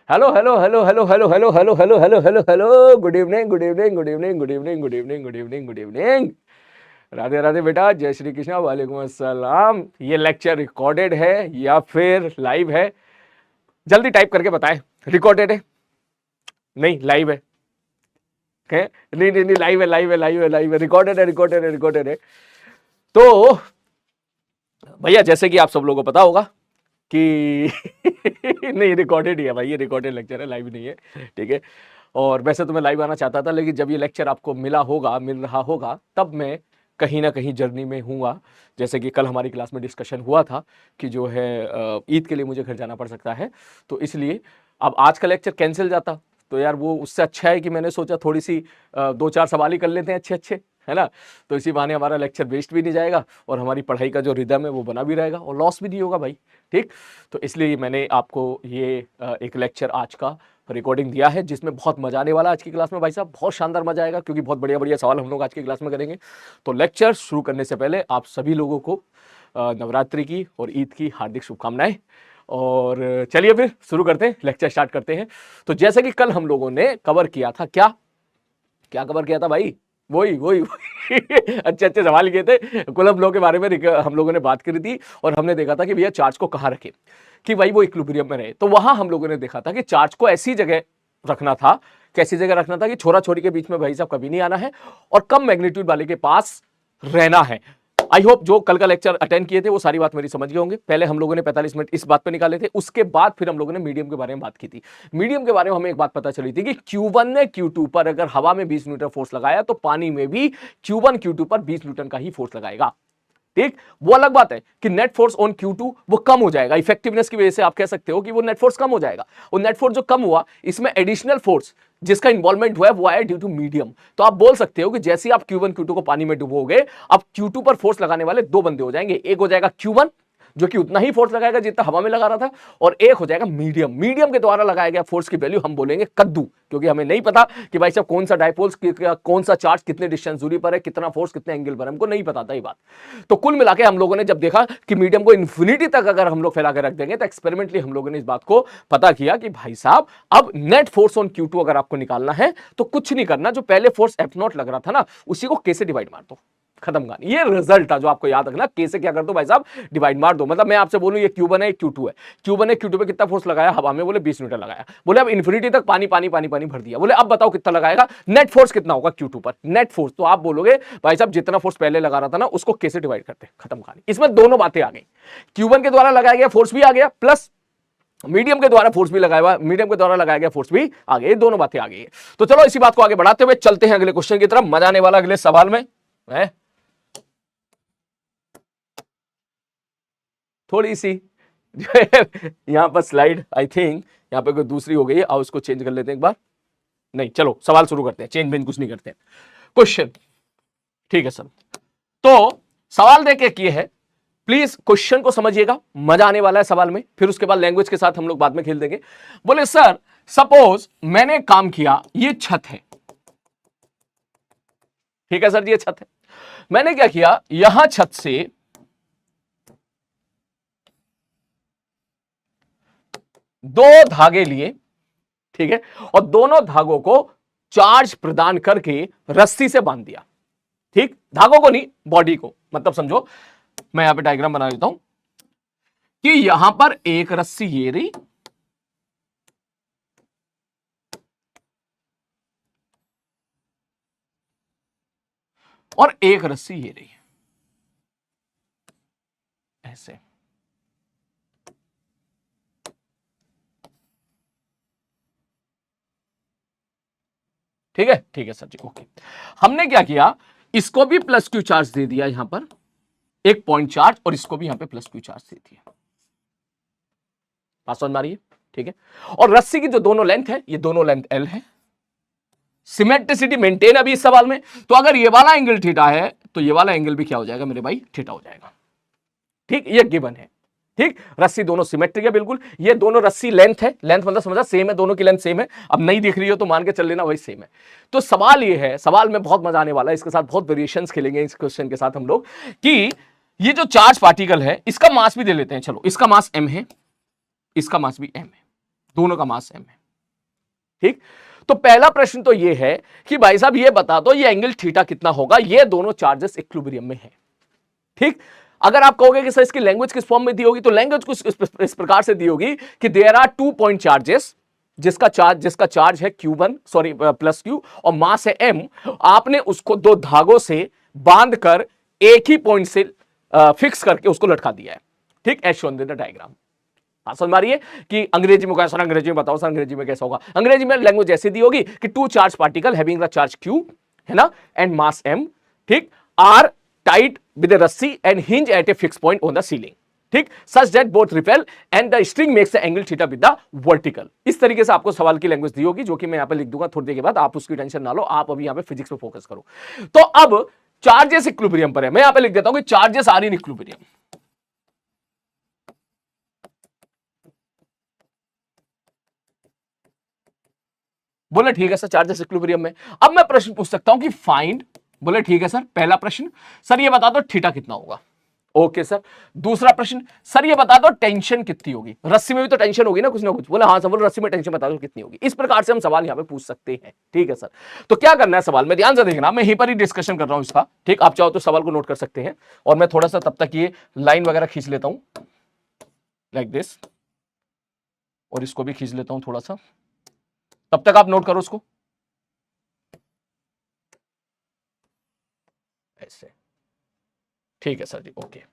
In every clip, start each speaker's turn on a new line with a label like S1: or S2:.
S1: Hello hello hello hello hello hello hello hello hello hello hello, good evening good evening good evening good evening good evening good evening good evening. Radhe Radhe बेटा, जय श्री कृष्णा, वालेकुम अस्सलाम। ये lecture recorded है या फिर live है? जल्दी टाइप करके बताएं। रिकॉर्डेड है? नहीं, लाइव है? नहीं नहीं नहीं, लाइव है, लाइव है, लाइव है, लाइव है, रिकॉर्डेड है, रिकॉर्डेड है, रिकॉर्डेड है। तो भैया, जैसे कि आप सब लोगों को पता होगा कि नहीं, रिकॉर्डेड ही है भाई, ये रिकॉर्डेड लेक्चर है, लाइव नहीं है। ठीक है। और वैसे तो मैं लाइव आना चाहता था, लेकिन जब ये लेक्चर आपको मिल रहा होगा, तब मैं कहीं ना कहीं जर्नी में हूँगा। जैसे कि कल हमारी क्लास में डिस्कशन हुआ था कि जो है ईद के लिए मुझे घर जाना पड़ सकता है, तो इसलिए अब आज का लेक्चर कैंसिल जाता तो यार वो उससे अच्छा है कि मैंने सोचा थोड़ी सी दो चार सवाल ही कर लेते हैं अच्छे अच्छे, है ना। तो इसी बहाने हमारा लेक्चर वेस्ट भी नहीं जाएगा और हमारी पढ़ाई का जो रिदम है वो बना भी रहेगा और लॉस भी नहीं होगा भाई। ठीक। तो इसलिए मैंने आपको ये एक लेक्चर आज का रिकॉर्डिंग दिया है, जिसमें बहुत मजा आने वाला है आज की क्लास में भाई साहब, बहुत शानदार मजा आएगा, क्योंकि बहुत बढ़िया बढ़िया सवाल हम लोग आज की क्लास में करेंगे। तो लेक्चर शुरू करने से पहले आप सभी लोगों को नवरात्रि की और ईद की हार्दिक शुभकामनाएं। और चलिए फिर शुरू करते हैं, लेक्चर स्टार्ट करते हैं। तो जैसे कि कल हम लोगों ने कवर किया था, क्या क्या कवर किया था भाई? वही वही अच्छे अच्छे सवाल किए थे। कुलम लॉ के बारे में हम लोगों ने बात करी थी और हमने देखा था कि भैया चार्ज को कहां रखें कि भाई वो इक्विलिब्रियम में रहे। तो वहां हम लोगों ने देखा था कि चार्ज को ऐसी जगह रखना था, कैसी जगह रखना था कि छोरा छोरी के बीच में भाई साहब कभी नहीं आना है और कम मैग्नीट्यूड वाले के पास रहना है। आई होप जो कल का लेक्चर अटेंड किए थे वो सारी बात मेरी समझ गए होंगे। पहले हम लोगों ने 45 मिनट इस बात पे निकाले थे, उसके बाद फिर हम लोगों ने मीडियम के बारे में बात की थी। मीडियम के बारे में हमें एक बात पता चली थी कि Q1 ने Q2 पर अगर हवा में 20 न्यूटन फोर्स लगाया तो पानी में भी Q1 Q2 पर 20 न्यूटन का ही फोर्स लगाएगा। ठीक। वो अलग बात है कि नेट फोर्स ऑन Q2 वो कम हो जाएगा, इफेक्टिवनेस की वजह से आप कह सकते हो कि वो नेट फोर्स कम हो जाएगा। और नेट फोर्स जो कम हुआ, इसमें एडिशनल फोर्स जिसका इन्वॉल्वमेंट हुआ है वो आया ड्यू टू मीडियम। तो आप बोल सकते हो कि जैसे आप Q1 Q2 को पानी में डुबोगे, अब Q2 पर फोर्स लगाने वाले दो बंदे हो जाएंगे। एक हो जाएगा Q1 जो कि उतना ही फोर्स लगाएगा जितना हवा में लगा रहा था, और एक हो जाएगा मीडियम। मीडियम के द्वारा लगाया गया फोर्स की वैल्यू हम बोलेंगे कद्दू, क्योंकि हमें नहीं पता कि भाई साहब कौन सा डायपोल, कौन सा चार्ज कितने डिस्टेंस दूरी पर है, कितना फोर्स कितने एंगल पर है, हमको नहीं पता था ये बात। तो कुल मिला के हम लोगों ने जब देखा कि मीडियम को इन्फिनिटी तक अगर हम लोग फैला के रख देंगे, तो एक्सपेरिमेंटली हम लोगों ने इस बात को पता किया कि भाई साहब अब नेट फोर्स ऑन Q2 अगर आपको निकालना है तो कुछ नहीं करना, जो पहले फोर्स F0 लग रहा था ना, उसी को K से डिवाइड मार दो, खत्म कहानी। ये रिजल्ट था जो आपको याद रखना, K से क्या कर दो भाई साहब, डिवाइड मार दो। मतलब मैं आपसे बोलूं ये Q1 है, Q2 है। Q1 ने Q2 पे कितना फोर्स लगाया हवा में? बोले 20 न्यूटन लगाया। बोले अब इन्फिनिटी तक पानी पानी पानी पानी भर दिया। बोले अब बताओ कितना लगाएगा, नेट फोर्स कितना होगा Q2 पर? नेट फोर्स तो आप बोलोगे भाई साहब जितना फोर्स पहले लगा रहा था ना उसको K से डिवाइड करते, खत्म कहानी। इसमें दोनों बातें आ गई, Q1 के द्वारा लगाया गया फोर्स भी आ गया, प्लस मीडियम के द्वारा फोर्स भी लगाया हुआ, मीडियम के द्वारा लगाया गया फोर्स भी आ गया। ये दोनों बातें आ गई है। तो चलो इसी बात को आगे बढ़ाते हुए चलते हैं अगले क्वेश्चन की तरफ। मजा आने वाला अगले सवाल में है। थोड़ी सी यहां पर स्लाइड आई थिंक यहां पर कोई दूसरी हो गई है, आओ उसको चेंज कर लेते हैं एक बार। नहीं, चलो सवाल शुरू करते हैं, चेंज बेंज कुछ नहीं करते हैं, क्वेश्चन। ठीक है सर, तो सवाल देके किए है, प्लीज क्वेश्चन को समझिएगा, मजा आने वाला है सवाल में, फिर उसके बाद लैंग्वेज के साथ हम लोग बाद में खेल देंगे। बोले सर सपोज मैंने काम किया, ये छत है, ठीक है सर जी, ये छत है। मैंने क्या किया, यहां छत से दो धागे लिए, ठीक है, और दोनों धागों को चार्ज प्रदान करके रस्सी से बांध दिया। ठीक, धागों को नहीं, बॉडी को। मतलब समझो, मैं यहां पे डायग्राम बना देता हूं कि यहां पर एक रस्सी ये रही, और एक रस्सी ये रही, ऐसे। ठीक है सर जी, ओके। हमने क्या किया, इसको भी प्लस क्यू चार्ज दे दिया यहां पर, एक पॉइंट चार्ज, और इसको भी यहां पे प्लस क्यू चार्ज दे दिया। बात समझ में आ रही है? ठीक है। और रस्सी की जो दोनों लेंथ है, ये दोनों लेंथ एल है। सिमेट्रिसिटी मेंटेन अभी इस सवाल में, तो अगर ये वाला एंगल थीटा है तो ये वाला एंगल भी क्या हो जाएगा मेरे भाई, थीटा हो जाएगा। ठीक, ये गिवन है। ठीक, रस्सी दोनों सिमेट्रिक है बिल्कुल। ये दोनों रस्सी लेंथ है, लेंथ मतलब समझा सेम है, दोनों की लेंथ सेम है। अब नहीं दिख रही हो तो मान के चल लेना वही सेम है। तो सवाल ये है, सवाल में बहुत मजा आने वाला है, इसके साथ बहुत वेरिएशंस खेलेंगे इस क्वेश्चन के साथ हम लोग, कि ये जो चार्ज पार्टिकल है इसका मास भी दे लेते हैं। चलो, इसका मास m है, इसका मास भी m है, दोनों का मास m है। ठीक, तो पहला प्रश्न तो ये है कि भाई साहब ये बता दो ये एंगल थीटा कितना होगा, ये दोनों चार्जेस इक्विलिब्रियम में है। ठीक, अगर आप कहोगे कि सर इसकी लैंग्वेज किस फॉर्म में दी होगी, तो लैंग्वेज कुछ इस प्रकार से दी होगी कि देयर आर 2 पॉइंट चार्जेस, जिसका चार्ज है Q1 सॉरी प्लस Q और मास है M। आपने उसको दो धागों से बांधकर एक ही पॉइंट से फिक्स करके उसको लटका दिया है। ठीक, as shown in the diagram. समझ मारिए कि अंग्रेजी में कैसा, अंग्रेजी में बताओ सर अंग्रेजी में कैसा होगा। अंग्रेजी में लैंग्वेज ऐसी दी होगी कि 2 charge particle having the charge Q है ना एंड मास M, ठीक, आर टाइट विद a रस्सी and hinge at a fixed point on the ceiling, ठीक, such that both repel and the string makes the angle theta with the vertical। इस तरीके से आपको सवाल की लैंग्वेज दी होगी, जो कि मैं यहां पे लिख दूंगा थोड़ी देर के बाद, आप उसकी टेंशन ना लो, आप अभी यहां पे फिजिक्स पे फोकस करो। तो अब चार्जेस इक्विलिब्रियम पर है, मैं यहां पे लिख देता हूं कि चार्जेस आर इन इक्विलिब्रियम। बोले ठीक है सर चार्जेस इक्विलिब्रियम में। अब मैं प्रश्न पूछ सकता हूं कि फाइंड, बोले ठीक है सर, पहला प्रश्न सर ये बता दो थीटा कितना होगा। ओके सर, दूसरा प्रश्न सर ये बता दो टेंशन कितनी होगी, रस्सी में भी तो टेंशन होगी ना कुछ ना कुछ। बोले हाँ सर, बोले रस्सी में टेंशन बता दो कितनी होगी। इस प्रकार से हम सवाल यहां पे पूछ सकते हैं। ठीक है सर, तो क्या करना है सवाल में, ध्यान से देखना, मैं यहीं पर ही डिस्कशन कर रहा हूं इसका। ठीक, आप चाहो तो सवाल को नोट कर सकते हैं और मैं थोड़ा सा तब तक ये लाइन वगैरह खींच लेता हूं लाइक दिस, और इसको भी खींच लेता हूं थोड़ा सा, तब तक आप नोट करो उसको ऐसे। ठीक है सर जी, ओके।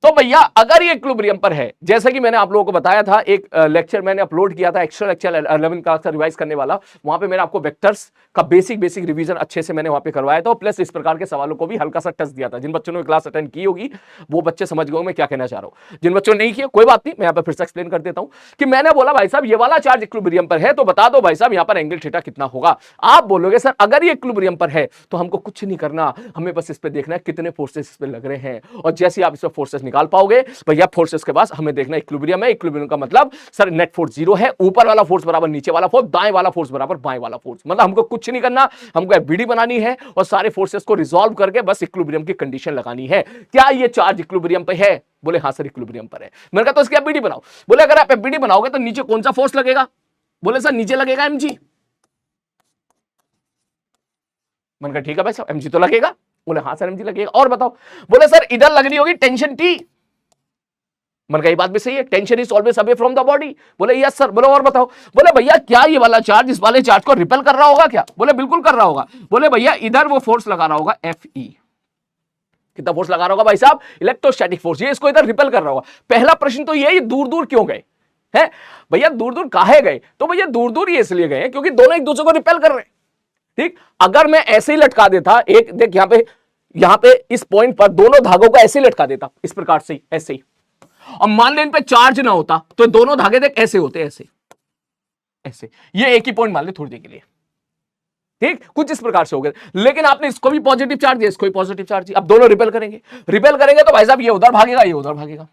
S1: तो भैया अगर ये इक्विलिब्रियम पर है, जैसा कि मैंने आप लोगों को बताया था, एक लेक्चर मैंने अपलोड किया था, एक्स्ट्रा लेक्चर 11 क्लास का रिवाइज करने वाला, वहां पे मैंने आपको वेक्टर्स का बेसिक रिवीजन अच्छे से मैंने वहां पे करवाया था, प्लस इस प्रकार के सवालों को भी हल्का सा टच दिया था। जिन बच्चों ने क्लास अटेंड की होगी वो बच्चे समझ गए मैं क्या कहना चाह रहा हूं, जिन बच्चों ने नहीं किया कोई बात नहीं, मैं यहाँ पर फिर से एक्सप्लेन कर देता हूं कि मैंने बोला भाई साहब ये वाला चार्ज इक्विलिब्रियम पर है, तो बता दो भाई साहब यहाँ पर एंगल थीटा कितना होगा। आप बोलोगे सर अगर ये इक्विलिब्रियम पर है तो हमको कुछ नहीं करना, हमें बस इस पर देखना है कितने फोर्सेस इस पर लग रहे हैं, और जैसे आप इस पर फोर्सेस निकाल पाओगे भैया फोर्सेस के पास हमें देखना इक्विलिब्रियम है। इक्विलिब्रियम का मतलब सर नेट फोर्स 0 है, ऊपर वाला फोर्स बराबर नीचे वाला फोर्स, दाएं वाला फोर्स बराबर बाएं वाला फोर्स। मतलब हमको कुछ नहीं करना, हमको एफबीडी बनानी है और सारे फोर्सेस को रिजॉल्व करके बस इक्विलिब्रियम की कंडीशन लगानी है। क्या ये चार्ज इक्विलिब्रियम पे है? बोले हाँ सर इक्विलिब्रियम पर है। मैंने कहा तो इसकी एफबीडी बनाओ। बोले अगर आप एफबीडी बनाओगे तो नीचे कौन सा फोर्स लगेगा? बोले सर नीचे लगेगा एमजी। मैंने कहा ठीक है भाई साहब एमजी तो लगेगा। बोले हाँ सर एमजी लगेगा। और बताओ? बोले सर इधर लगनी होगी टेंशन टी। मैंने कहा ये बात भी सही है, tension is always away from the body. बोले यस सर। बोले और बताओ? बोले भैया क्या ये वाला चार्ज इस वाले चार्ज को रिपेल कर रहा होगा क्या? बोले बिल्कुल कर रहा होगा। बोले भैया इधर वो फोर्स लगा रहा होगा Fe। कितना फोर्स लगा रहा होगा भाई साहब? Electrostatic force. ये इसको इधर रिपेल कर रहा होगा। पहला प्रश्न तो ये दूर दूर क्यों गए हैं भैया? दूर दूर काहे गए? तो भैया दूर दूर ये इसलिए गए क्योंकि दोनों एक दूसरे को रिपेल कर रहे हैं। ठीक, अगर मैं ऐसे ही लटका देता, एक देख यहां पे इस पॉइंट पर दोनों धागों को ऐसे ही लटका देता, इस प्रकार से ऐसे ही, और मान लो इन पे चार्ज ना होता तो दोनों धागे देख ऐसे होते, ऐसे ऐसे, ये एक ही पॉइंट मान ले थोड़ी देर के लिए। ठीक, कुछ इस प्रकार से हो गया। लेकिन आपने इसको भी पॉजिटिव चार्ज दिया, इसको भी पॉजिटिव चार्ज दिया, अब दोनों रिपेल करेंगे। रिपेल करेंगे तो भाई साहब ये उधर भागेगा, ये उधर भागेगा।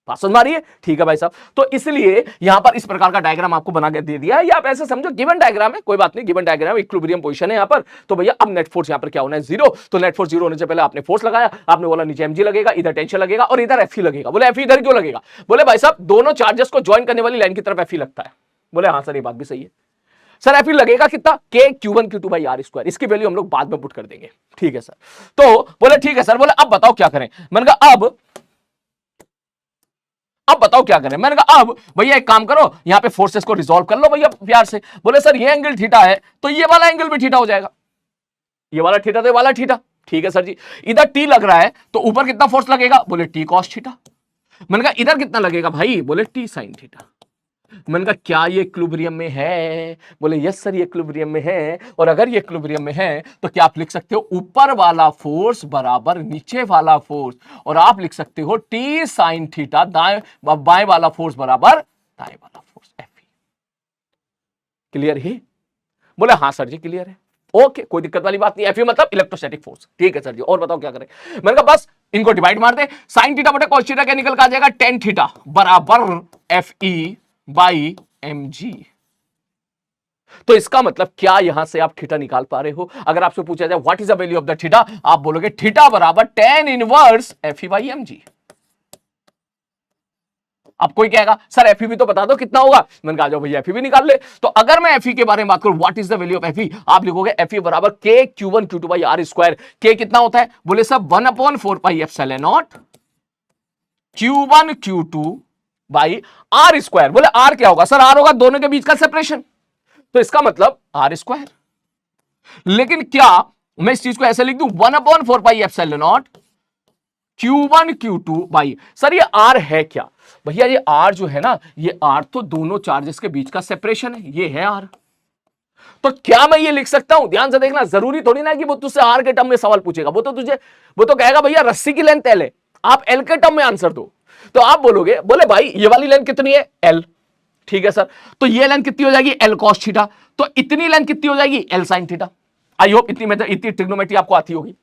S1: बात समझ मारिए? ठीक है भाई साहब। तो इसलिए यहां पर इस प्रकार का डायग्राम आपको बना के दे दिया है, या आप ऐसे समझो गिवन डायग्राम है, कोई बात नहीं, गिवन डायग्राम इक्विलिब्रियम पोजीशन है यहां पर। तो भैया अब नेट फोर्स यहां पर क्या होना है? 0। तो नेट फोर्स 0 होने से पहले आपने फोर्स लगाया, आपने बोला नीचे mg लगेगा, इधर टेंशन लगेगा और इधर Fe लगेगा। बोले Fe इधर क्यों लगेगा? बोले भाई साहब दोनों चार्जेस को ज्वाइन करने वाली लाइन की तरफ Fe लगता है। बोले हाँ सर ये बात भी सही है। सर Fe लगेगा कितना? K Q1 Q2 by R square. इसकी वैल्यू हम लोग बाद में पुट कर देंगे। ठीक है सर। तो बोले ठीक है सर। बोले अब बताओ क्या करें? मैंने कहा अब बताओ क्या करें? मैंने कहा अब भैया एक काम करो, यहां पे फोर्सेस को रिजॉल्व कर लो भैया प्यार से। बोले सर ये एंगल थीटा है तो ये वाला एंगल भी थीटा हो जाएगा, ये वाला थीटा तो ये वाला थीटा। ठीक है सर जी। इधर टी लग रहा है तो ऊपर कितना फोर्स लगेगा? बोले टी कॉस थीटा। मैंने कहा इधर कितना लगेगा भाई? बोले टी साइन थीटा। मैंने कहा क्या ये इक्विलिब्रियम में है? बोले यस सर ये इक्विलिब्रियम में है। और अगर ये इक्विलिब्रियम में है तो क्या आप लिख सकते हो ऊपर वाला फोर्स बराबर नीचे वाला फोर्स, और आप लिख सकते हो टी साइन थीटा बाएं वाला फोर्स बराबर दाएं वाला फोर्स Fe। क्लियर है? बोले हाँ सर जी क्लियर है। ओके, कोई दिक्कत वाली बात नहीं। Fe मतलब इलेक्ट्रोस्टैटिक फोर्स। ठीक है सर जी। और बताओ क्या करें? मैंने कहा बस इनको डिवाइड मार दे, साइन थीटा बटे कॉस थीटा क्या निकल कर आ जाएगा? टेन थीटा बराबर Fe बाई mg। तो इसका मतलब क्या यहां से आप थीटा निकाल पा रहे हो? अगर आपसे पूछा जाए what is the value of the theta, आप बोलोगे थीटा बराबर tan inverse Fe by mg। अब कोई कहेगा सर एफ भी तो बता दो कितना होगा, मैंने कहा जाओ भैया एफ भी निकाल ले। तो अगर मैं एफ के बारे में बात करूं, what is the value of F, आप लिखोगे एफ बराबर के Q1 Q2 by R square. के कितना होता है, बोले sir 1/4 pi epsilon naught Q1 Q2 by R square. बोले आर क्या होगा, सर आर होगा दोनों के बीच का सेपरेशन, तो इसका मतलब आर स्क्वायर। लेकिन क्या मैं इस चीज को ऐसे लिख दूं 1/4 pi epsilon naught Q1 Q2 by, sir ये R है क्या भैया, ये R जो है ना, ये R तो दोनों चार्जेस के बीच का सेपरेशन है, ये है R। तो क्या मैं ये लिख सकता हूं, ध्यान से देखना, जरूरी थोड़ी ना कि वो तुझसे R के टर्म में सवाल पूछेगा, वो तो कहेगा भैया रस्सी की लेंथ L है, आप L के टर्म में आंसर दो। तो आप बोलोगे, बोले भाई ये वाली लेंथ कितनी है L, ठीक है सर, तो ये लेंथ कितनी हो जाएगी L cos थीटा, तो इतनी लेंथ कितनी हो जाएगी L sin theta. I hope इतनी ट्रिग्नोमेट्री आपको आती होगी।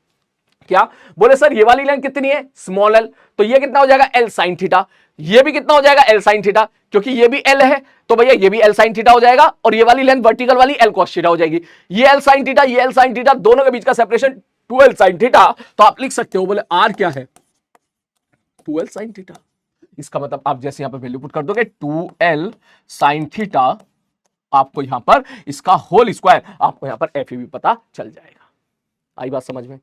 S1: क्या बोले सर ये वाली लेंथ कितनी है स्मॉल एल, तो ये कितना हो जाएगा एल साइन थीटा, ये भी कितना हो जाएगा एल साइन थीटा, क्योंकि ये भी एल है तो भैया ये भी एल साइन थीटा हो जाएगा, और ये वाली लेंथ वर्टिकल वाली एल कॉस थीटा हो जाएगी। ये एल साइन थीटा, ये एल साइन थीटा, दोनों के बीच का सेपरेशन 2l साइन थीटा, तो आप लिख सकते हो बोले आर क्या है 2l साइन थीटा। इसका मतलब आप जैसे यहां पर वैल्यू पुट कर दोगे 2l साइन थीटा, आपको यहां पर इसका होल स्क्वायर, आपको यहां पर एफ भी पता चल जाएगा। आई बात समझ में,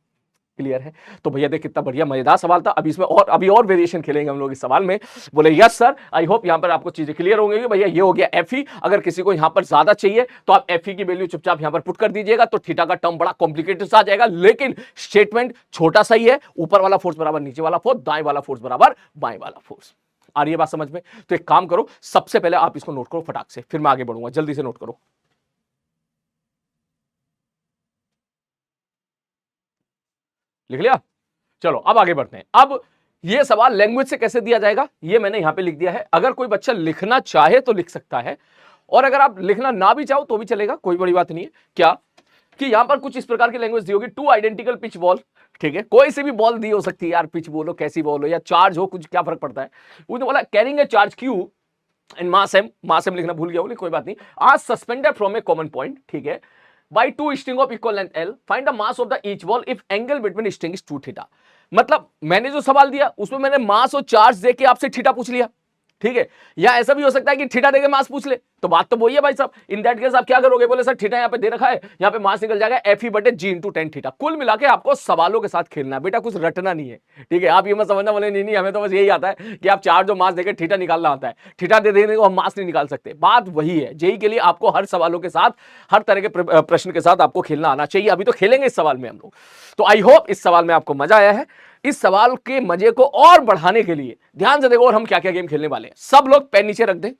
S1: क्लियर है। तो भैया देख कितना बढ़िया मजेदार सवाल था। अभी इसमें और अभी और वेरिएशन खेलेंगे हम लोग इस सवाल में। बोले यस सर, आई होप यहां पर आपको चीजें क्लियर होंगी। भैया ये हो गया एफ ई, अगर किसी को यहां पर ज्यादा चाहिए तो आप एफ ई की वैल्यू चुपचाप यहां पर पुट कर दीजिएगा, तो थीटा का टर्म बड़ा कॉम्प्लिकेटेड सा आ जाएगा, लेकिन स्टेटमेंट छोटा सा ही है, ऊपर वाला फोर्स बराबर नीचे वाला फोर्स, दाएं वाला फोर्स बराबर बाएं वाला फोर्स। आ रही है बात समझ में। तो एक काम करो, सबसे पहले आप इसको नोट करो फटाक से, फिर मैं आगे बढ़ूंगा, जल्दी से नोट करो। लिख लिया, चलो अब आगे बढ़ते हैं। अब ये सवाल लैंग्वेज से कैसे दिया जाएगा ये मैंने यहां पे लिख दिया है। अगर कोई बच्चा लिखना चाहे तो लिख सकता है, और अगर आप लिखना ना भी चाहो तो भी चलेगा, कोई बड़ी बात नहीं है। क्या कि यहां पर कुछ इस प्रकार की लैंग्वेज दी होगी, 2 आइडेंटिकल पिच बॉल, ठीक है, कोई सी भी बॉल दी हो सकती है यार, पिच बॉल हो, कैसी बॉल हो, या चार्ज हो, कुछ क्या फर्क पड़ता है। उसने बोला carrying a charge Q and mass M, mass M लिखना भूल गया बोले कोई बात नहीं, आज suspended from a common point, ठीक है, by 2 string of equal length L, find the mass of the each ball if angle between string is 2 theta. मतलब मैंने जो सवाल दिया उसमें मैंने मास और चार्ज देके आपसे थीटा पूछ लिया, ठीक है, या ऐसा भी हो सकता है कि थीटा देके मास पूछ ले, तो बात तो वही है भाई साहब। इन दैट केस आप क्या करोगे, बोले सर थीटा यहाँ पे दे रखा है, यहाँ पे मास निकल जाएगा एफ ई बटे जी इंटू टेन थीटा। कुल मिला के आपको सवालों के साथ खेलना है बेटा, कुछ रटना नहीं है, ठीक है। आप ये मत समझना बोले नहीं हमें तो बस यही आता है कि आप चार्ज और मास देकर थीटा निकालना आता है, थीटा दे देने को हम मास नहीं निकाल सकते। बात वही है, जेई के लिए आपको हर सवालों के साथ, हर तरह के प्रश्न के साथ आपको खेलना आना चाहिए। अभी तो खेलेंगे इस सवाल में हम लोग, तो आई होप इस सवाल में आपको मजा आया है। इस सवाल के मजे को और बढ़ाने के लिए ध्यान से देखो, और हम क्या क्या गेम खेलने वाले हैं। सब लोग पेन नीचे रख दें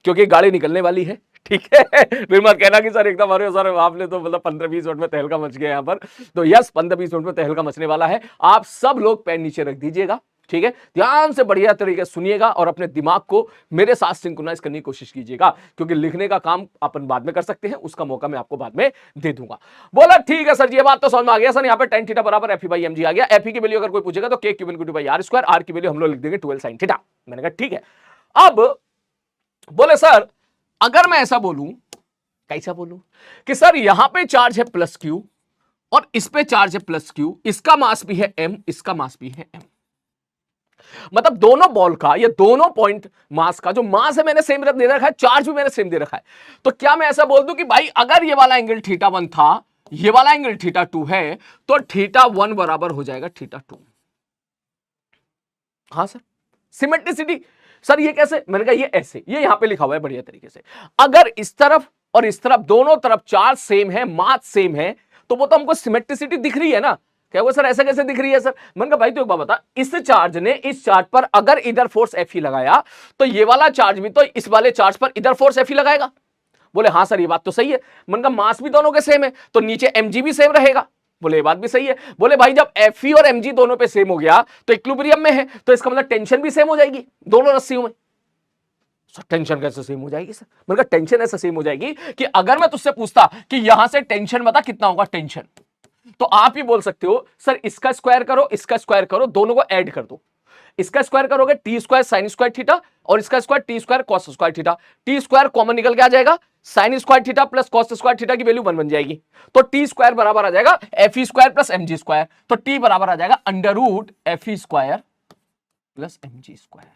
S1: क्योंकि गाड़ी निकलने वाली है, ठीक है। फिर मत कहना कि सर एकदम अरे सर आपने तो मतलब 15-20 मिनट में तहलका मच गया यहाँ पर, तो यस 15-20 मिनट में तहलका मचने वाला है। आप सब लोग पेन नीचे रख दीजिएगा, ठीक है, ध्यान से बढ़िया तरीके से सुनिएगा और अपने दिमाग को मेरे साथ सिंक्रोनाइज करने की कोशिश कीजिएगा, क्योंकि लिखने का काम अपन बाद में कर सकते हैं, उसका मौका मैं आपको बाद में दे दूंगा। बोला ठीक है सर जी, ये बात तो समझ में आ गया सर। यहाँ पे tan थीटा बराबर F E by M G आ गया। एफ ई की वैल्यू अगर कोई पूछेगा तो K cube into by R square, R की वैल्यू हम लोग लिख देंगे 12 sin थीटा। मैंने कहा ठीक है। अब बोले सर अगर मैं ऐसा बोलूं, कैसा बोलूं कि सर यहां पे चार्ज है प्लस क्यू और इस पे चार्ज है प्लस क्यू, इसका मास भी है m, इसका मास भी है m, मतलब दोनों बॉल का, ये दोनों पॉइंट मास का जो मास है मैंने सेम दे रखा है, चार्ज भी मैंने सेम दे रखा है। तो क्या मैं ऐसा बोल दूं कि भाई अगर ये वाला एंगल थीटा 1 था, ये वाला एंगल थीटा 2 है, तो थीटा 1 बराबर हो जाएगा थीटा 2। हाँ सर, सिमेट्रिसिटी सर ये कैसे, मैंने कहा ये ऐसे, ये यहां पे लिखा हुआ है बढ़िया तरीके से। अगर इस तरफ और इस तरफ दोनों तरफ चार्ज सेम है, मास सेम है, तो वो तो हमको सिमेट्रिसिटी दिख रही है ना। क्या वो सर ऐसा कैसे दिख रही है सर, मैंने कहा भाई तो एक बात बता, इस चार्ज ने इस चार्ज पर अगर इधर फोर्स एफ ही लगाया तो ये वाला चार्ज भी तो इस वाले चार्ज पर इधर फोर्स एफ ही लगाएगा। बोले हाँ सर ये बात तो सही है। मैंने कहा मास भी दोनों के सेम है तो नीचे mg भी सेम रहेगा। बोले ये बात भी सही है। बोले भाई जब एफ और mg दोनों पे सेम हो गया तो इक्विलिब्रियम में है, तो इसका मतलब टेंशन भी सेम हो जाएगी दोनों रस्सियों में। सर टेंशन कैसे सेम हो जाएगी सर, मैंने कहा टेंशन ऐसे सेम हो जाएगी कि अगर मैं तुझसे पूछता कि यहां से टेंशन बता कितना होगा टेंशन, तो आप ही बोल सकते हो सर इसका स्क्वायर करो, इसका स्क्वायर करो, दोनों को ऐड कर दो। इसका स्क्वायर करोगे T square sine square theta और इसका square T square cos square theta. T square common निकल के आ जाएगा, sine square theta plus cos square theta की वैल्यू 1 बन जाएगी। तो टी स्क्वायर बराबर आ जाएगा F E square plus M G square. तो टी बराबर आ जाएगा under root F E square plus M G square.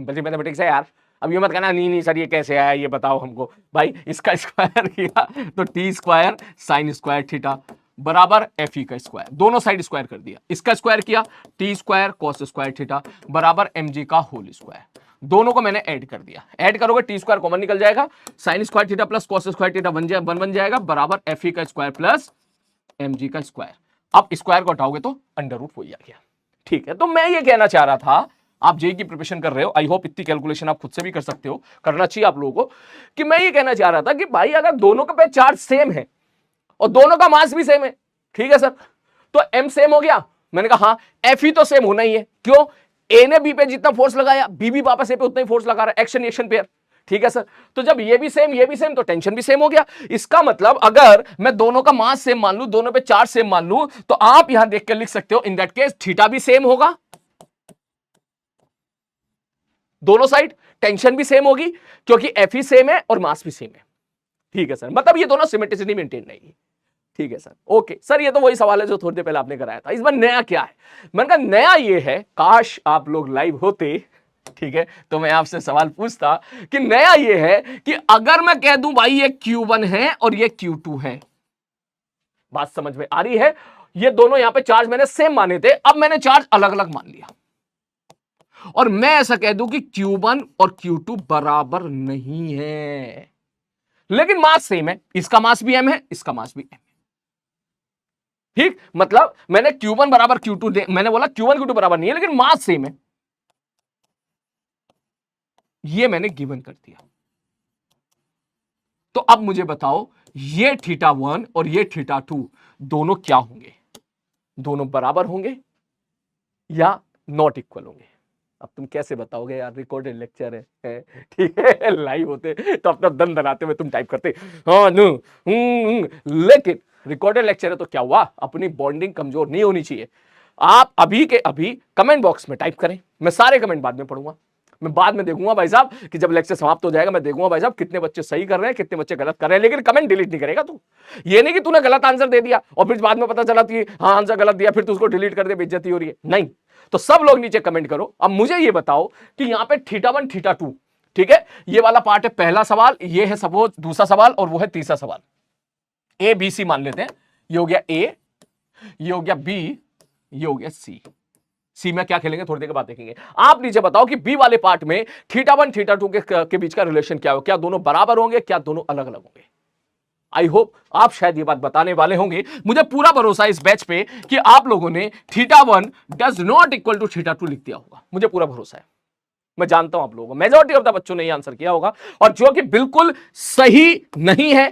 S1: Simple सी मैथमेटिक्स है यार। अब ये मत कहना नहीं नहीं सर ये कैसे आया, ये बताओ हमको। भाई इसका स्क्वायर किया तो T square sine square theta बराबर एफ ई का स्क्वायर, दोनों साइड स्क्वायर कर दिया। इसका स्क्वायर किया T square cos square theta बराबर एम जी का होल स्क्वायर। दोनों को मैंने ऐड कर दिया, ऐड करोगे टी स्क्वायर कॉमन निकल जाएगा, sine square theta plus cos square theta बन जाएगा बराबर एफ ई का स्क्वायर प्लस एम जी का स्क्वायर। अब स्क्वायर को हटाओगे तो अंडर रूट हो गया। ठीक है, तो मैं ये कहना चाह रहा था, आप जेई की प्रिपरेशन कर रहे हो, आई होप इतनी कैलकुलेशन आप खुद से भी कर सकते हो, करना चाहिए आप लोगों को, कि मैं ये कहना चाह रहा था कि भाई अगर दोनों का पे चार्ज सेम है और दोनों का मास भी सेम है, ठीक है सर, तो एम सेम हो गया। मैंने कहा हाँ, एफ ही तो सेम होना ही है। क्यों? ए ने बी पे जितना फोर्स लगाया बी भी वापस ए पे उतना ही फोर्स लगा रहा है, एक्शन रिएक्शन पेयर। ठीक है सर, तो जब ये भी सेम तो टेंशन भी सेम हो गया। इसका मतलब अगर मैं दोनों का मास सेम मान लूं, दोनों पे चार्ज सेम मान लूं, तो आप यहां देखकर लिख सकते हो इन दैट केस थीटा भी सेम होगा, दोनों साइड टेंशन भी सेम होगी क्योंकि एफ ही सेम है और मास भी सेम है। ठीक है सर, मतलब ये दोनों सिमेट्रिसिटी मेंटेन रहेगी। ठीक है सर, ओके सर, ये तो वही सवाल है जो थोड़ी देर पहले आपने कराया था। इस बार नया क्या है? मैंने कहा नया ये है, काश आप लोग लाइव होते, ठीक है, तो मैं आपसे सवाल पूछता कि नया ये है कि अगर मैं कह दूं भाई ये Q1 है और ये Q2 है, बात समझ में आ रही है? ये दोनों यहां पे चार्ज मैंने सेम माने थे, अब मैंने चार्ज अलग अलग मान लिया और मैं ऐसा कह दूं कि Q1 और Q2 बराबर नहीं है, लेकिन मास सेम है, इसका मास भी m है, इसका मास भी m है। ठीक, मतलब मैंने Q1 बराबर Q2 मैंने बोला Q1 Q2 बराबर नहीं है लेकिन मास सेम है, ये मैंने गिवन कर दिया। तो अब मुझे बताओ ये θ1 और ये θ2 दोनों क्या होंगे? दोनों बराबर होंगे या नॉट इक्वल होंगे? अब तुम कैसे बताओगे यार, रिकॉर्डेड लेक्चर है, ठीक है, लाइव होते तो अपना दम दनाते हुए तुम टाइप करते हाँ नो, लेकिन रिकॉर्डेड लेक्चर है तो क्या हुआ, अपनी बॉन्डिंग कमजोर नहीं होनी चाहिए। आप अभी के अभी कमेंट बॉक्स में टाइप करें, मैं सारे कमेंट बाद में पढ़ूंगा, मैं बाद में देखूंगा भाई साहब कि जब लेक्चर समाप्त हो जाएगा मैं देखूंगा भाई साहब कितने बच्चे सही कर रहे हैं कितने बच्चे गलत कर रहे हैं, लेकिन कमेंट डिलीट नहीं करेगा तू। ये नहीं कि तूने गलत आंसर दे दिया और फिर बाद में पता चला कि हाँ आंसर गलत दिया फिर तू उसको डिलीट कर दे, बेइज्जती हो रही है, नहीं। तो सब लोग नीचे कमेंट करो। अब मुझे ये बताओ कि यहां पे θ1 θ2, ठीक है, ये वाला पार्ट है पहला सवाल, ये है सपोज दूसरा सवाल और वो है तीसरा सवाल। ए बी सी मान लेते हैं, ये हो गया ए, ये हो गया बी, ये हो गया सी। सी में क्या खेलेंगे थोड़ी देर के बाद देखेंगे। आप नीचे बताओ कि बी वाले पार्ट में θ1 θ2 के बीच का रिलेशन क्या हो, क्या दोनों बराबर होंगे, क्या दोनों अलग अलग होंगे? आई होप आप शायद ये बात बताने वाले होंगे। मुझे पूरा भरोसा इस बैच पे कि आप लोगों ने θ1 डज नॉट इक्वल टू θ2 लिख दिया होगा, मुझे पूरा भरोसा है। मैं जानता हूं आप लोगों को मेजॉरिटी ऑफ द बच्चों ने ये आंसर किया होगा, और जो कि बिल्कुल सही नहीं है,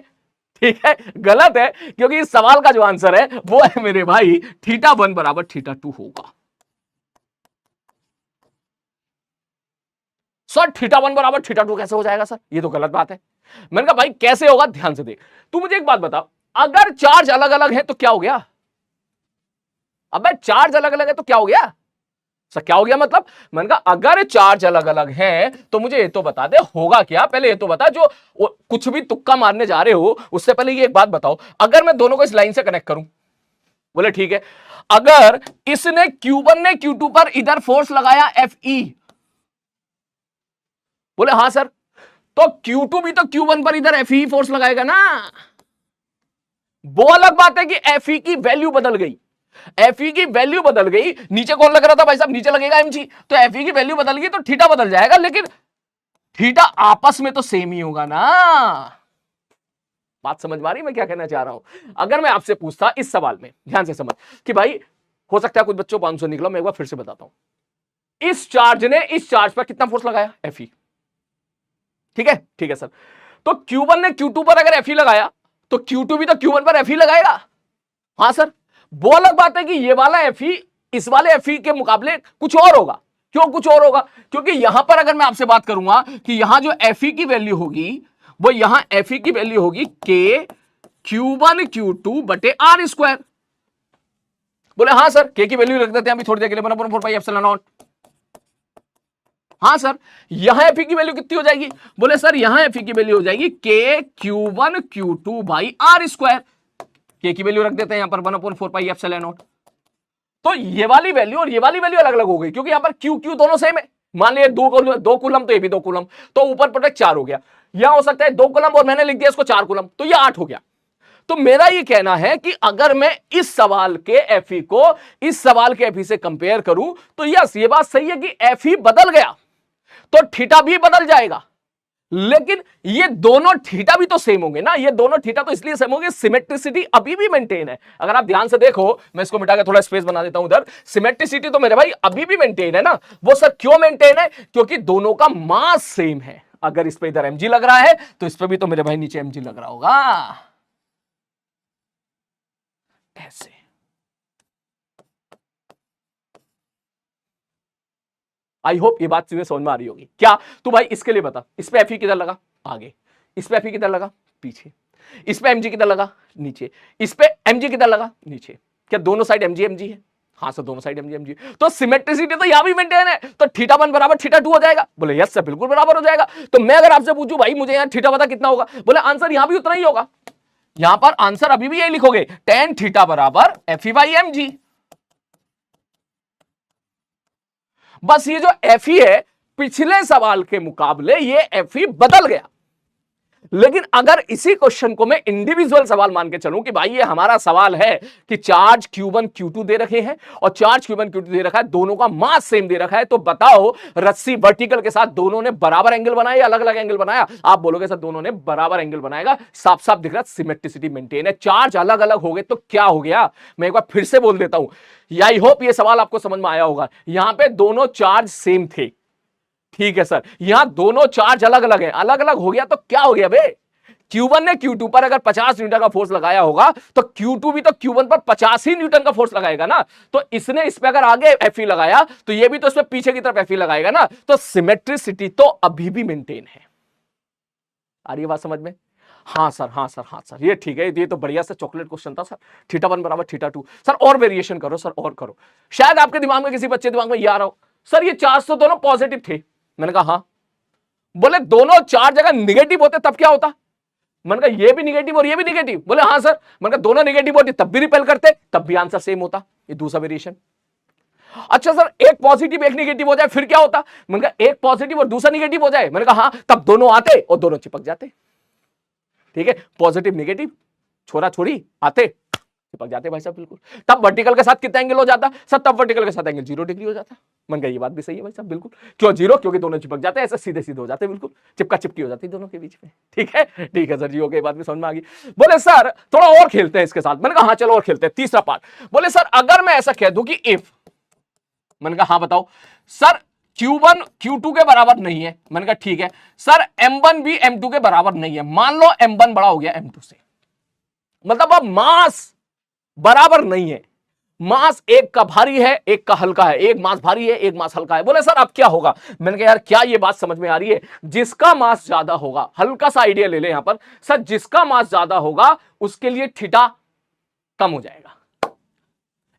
S1: ठीक है, गलत है, क्योंकि इस सवाल का जो आंसर है वो है मेरे भाई θ1 बराबर θ2 होगा। सर θ1 बराबर θ2 कैसे हो जाएगा सर, ये तो गलत बात है। मैंने कहा भाई कैसे होगा, ध्यान से देख। तू मुझे एक बात बता, अगर चार्ज अलग अलग है तो क्या हो गया? अबे चार्ज अलग अलग है तो क्या हो गया सर, क्या हो गया मतलब? मैंने कहा अगर चार्ज अलग अलग है तो मुझे ये तो बता दे होगा क्या। पहले ये तो बता, जो कुछ भी तुक्का मारने जा रहे हो उससे पहले ये एक बात बताओ, अगर मैं दोनों को इस लाइन से कनेक्ट करूं, बोले ठीक है, अगर इसने Q1 ने Q2 पर इधर फोर्स लगाया Fe, बोले हां सर, तो Q2 भी तो Q1 पर इधर Fe फोर्स लगाएगा ना। वो अलग बात है कि Fe की वैल्यू बदल गई, Fe की वैल्यू बदल गई, नीचे कौन लग रहा था भाई साहब, नीचे लगेगा mg, तो Fe की वैल्यू बदल गई तो थीटा बदल जाएगा, लेकिन थीटा आपस में तो सेम ही होगा ना। बात समझ में आ रही मैं क्या कहना चाह रहा हूं? अगर मैं आपसे पूछता इस सवाल में, ध्यान से समझ, कि भाई हो सकता है कुछ बच्चों 500 निकला, मैं एक बार फिर से बताता हूं, इस चार्ज ने इस चार्ज पर कितना फोर्स लगाया? Fe, ठीक है सर, तो Q1 ने Q2 पर अगर Fe लगाया तो Q2 भी तो Q1 पर Fe लगाएगा। हां सर, वो अलग बात है कि ये वाला Fe इस वाले Fe के मुकाबले कुछ और होगा। क्यों कुछ और होगा? क्योंकि यहां पर अगर मैं आपसे बात करूंगा कि यहां जो Fe की वैल्यू होगी वो यहां Fe की वैल्यू होगी K Q1 Q2 बटे R स्क्वायर। बोले हां सर, K की वैल्यू रख देते हैं अभी थोड़ी देर के लिए, 1/4 पाई एप्सिलॉन नॉट। हाँ सर, यहां Fe की वैल्यू कितनी हो जाएगी? बोले सर यहां Fe की वैल्यू हो जाएगी K Q1 Q2 by R square. K की वैल्यू रख देते हैं यहां पर 1/4 पाई एप्सिलॉन नॉट। तो ये वाली वैल्यू और ये वाली वैल्यू अलग अलग हो गई, क्योंकि यहां पर Q दोनों सेम है, मान लिया 2 कूलम, तो ये भी 2 कूलम, तो ऊपर प्रोटेक्ट 4 हो गया। यहां हो सकता है 2 कूलम और मैंने लिख दिया इसको 4 कूलम, तो ये 8 हो गया। तो मेरा ये कहना है कि अगर मैं इस सवाल के एफई को इस सवाल के एफई से कंपेयर करूं तो यस, ये बात सही है कि एफई बदल गया तो थीटा भी बदल जाएगा, लेकिन ये दोनों थीटा भी तो सेम होंगे ना। ये दोनों थीटा तो इसलिए सेम होंगे, सिमेट्रिसिटी अभी भी मेंटेन है। अगर आप ध्यान से देखो, मैं इसको मिटा के थोड़ा स्पेस बना देता हूं उधर, सिमेट्रिसिटी तो मेरे भाई अभी भी मेंटेन है ना। वो सर क्यों मेंटेन है? क्योंकि दोनों का मास सेम है। अगर इस पे इधर mg लग रहा है तो इस पे भी तो मेरे भाई नीचे mg लग रहा होगा, ऐसे। आई होप ये बात तुझे समझ में आ रही होगी। क्या तू भाई इसके लिए बता, इस पे एफई किधर लगा? आगे। इस पे एफई किधर लगा? पीछे। इस पे mg किधर लगा? नीचे। इस पे mg किधर लगा? नीचे। क्या दोनों साइड mg mg है? हाँ सर, दोनों साइड mg mg। तो सिमेट्रिसिटी तो यहां भी मेंटेन है, तो θ1 बराबर θ2 हो जाएगा। बोले यस सर, बिल्कुल बराबर हो जाएगा। तो मैं अगर आपसे पूछूं भाई मुझे यहां थीटा पता कितना होगा, बोले आंसर यहां भी उतना ही होगा। यहां पर आंसर अभी भी यही लिखोगे, tan θ बराबर एफई बाई mg। बस ये जो एफई है पिछले सवाल के मुकाबले ये एफई बदल गया। लेकिन अगर इसी क्वेश्चन को मैं इंडिविजुअल सवाल मान के चलूं कि भाई ये हमारा सवाल है कि चार्ज Q1 Q2 दे रखे हैं और चार्ज Q1 Q2 दे रखा है, दोनों का मास सेम दे रखा है, तो बताओ रस्सी वर्टिकल के साथ दोनों ने बराबर एंगल बनाया या अलग अलग एंगल बनाया? आप बोलोगे सर दोनों ने बराबर एंगल बनाएगा, साफ साफ दिख रहा है सिमेट्रिसिटी मेंटेन है। चार्ज अलग अलग हो गए तो क्या हो गया? मैं एक बार फिर से बोल देता हूं, आई होप ये सवाल आपको समझ में आया होगा। यहां पे दोनों चार्ज सेम थे, ठीक है सर, यहां दोनों चार्ज अलग अलग है, अलग अलग हो गया तो क्या हो गया बे? Q1 ने Q2 पर अगर 50 न्यूटन का फोर्स लगाया होगा तो Q2 भी तो Q1 पर 50 ही न्यूटन का फोर्स लगाएगा ना। तो इसने इस पे अगर आगे Fe लगाया तो ये भी तो इस पे पीछे की तरफ Fe लगाएगा ना। तो सिमेट्रिसिटी तो अभी भी मेंटेन है। आ रही है बात समझ में? हाँ सर, हाँ सर, हाँ सर, ये ठीक है, ये तो बढ़िया से चॉकलेट क्वेश्चन था सर। θ1 बराबर θ2। सर और वेरिएशन करो सर, और करो, शायद आपके दिमाग में किसी बच्चे दिमाग में ये आ रहा हो, सर ये चार्ज तो दोनों पॉजिटिव थे। मैंने कहा हाँ। बोले दोनों चार्ज अगर निगेटिव होते तब क्या होता? मैंने कहा ये भी निगेटिव और ये भी निगेटिव। बोले हाँ सर। मैंने कहा दोनों निगेटिव होती तब भी रिपेल करते, तब भी आंसर सेम होता। ये दूसरा वेरिएशन। अच्छा सर, एक पॉजिटिव एक निगेटिव हो जाए फिर क्या होता? मैंने कहा एक पॉजिटिव और दूसरा निगेटिव हो जाए। मैंने कहा हाँ, तब दोनों आते और दोनों चिपक जाते। ठीक है, पॉजिटिव निगेटिव छोरा छोरी आते, चिपक जाते भाई साहब, बिल्कुल। तब वर्टिकल के साथ कितना एंगल हो जाता सर? तब वर्टिकल के साथ एंगल 0 डिग्री हो जाता। मन का ये बात भी सही है भाई साहब, बिल्कुल। क्यों 0? क्योंकि दोनों चिपक जाते हैं, ऐसे सीधे सीधे हो जाते हैं, बिल्कुल चिपका चिपकी हो जाती है दोनों के बीच में। ठीक है, ठीक है सर जी, ओके, बात भी समझ में आ गई। बोले सर थोड़ा और खेलते हैं इसके साथ। मैंने कहा हाँ चलो और खेलते हैं, तीसरा पार्ट। बोले सर अगर मैं ऐसा कह दूं कि इफ, मैंने कहा हाँ बताओ सर, Q1 Q2 के बराबर नहीं है। मैंने कहा ठीक है सर, M1 भी M2 के बराबर नहीं है। मान लो M1 बड़ा हो गया M2 से, मतलब अब मास बराबर नहीं है। मास एक का भारी है एक का हल्का है, एक मास भारी है एक मास हल्का है। बोले सर अब क्या होगा? मैंने कहा यार क्या ये बात समझ में आ रही है? जिसका मास ज्यादा होगा, हल्का सा आइडिया ले ले यहां पर सर, जिसका मास ज्यादा होगा उसके लिए थीटा कम हो जाएगा।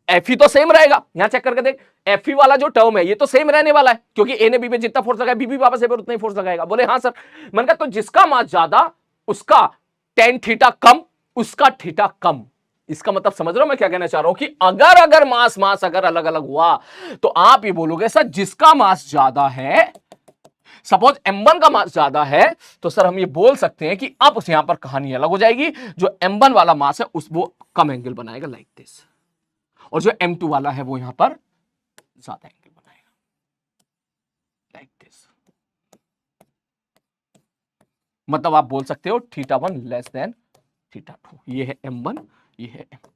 S1: एफई तो सेम रहेगा, यहां चेक करके देख, एफई वाला जो टर्म है ये तो सेम रहने वाला है, क्योंकि ए ने बी पे जितना फोर्स लगाया बी भी वापस ए पर उतना ही फोर्स लगाएगा। बोले हाँ सर। मैंने कहा तो जिसका मास ज्यादा उसका टेन थीटा कम, उसका थीटा कम। इसका मतलब समझ रहे हो मैं क्या कहना चाह रहा हूं कि अगर मास अगर अलग अलग हुआ तो आप ये बोलोगे सर जिसका मास ज्यादा है, सपोज M1 का मास ज्यादा है, तो सर हम ये बोल सकते हैं कि अब यहां पर कहानी अलग हो जाएगी। जो M1 वाला मास है उस वो कम एंगल बनाएगा लाइक दिस, और जो M2 वाला है वो यहां पर ज्यादा एंगल बनाएगा लाइक दिस। मतलब आप बोल सकते हो θ1 लेस देन θ2। ये है M1, ये है M2।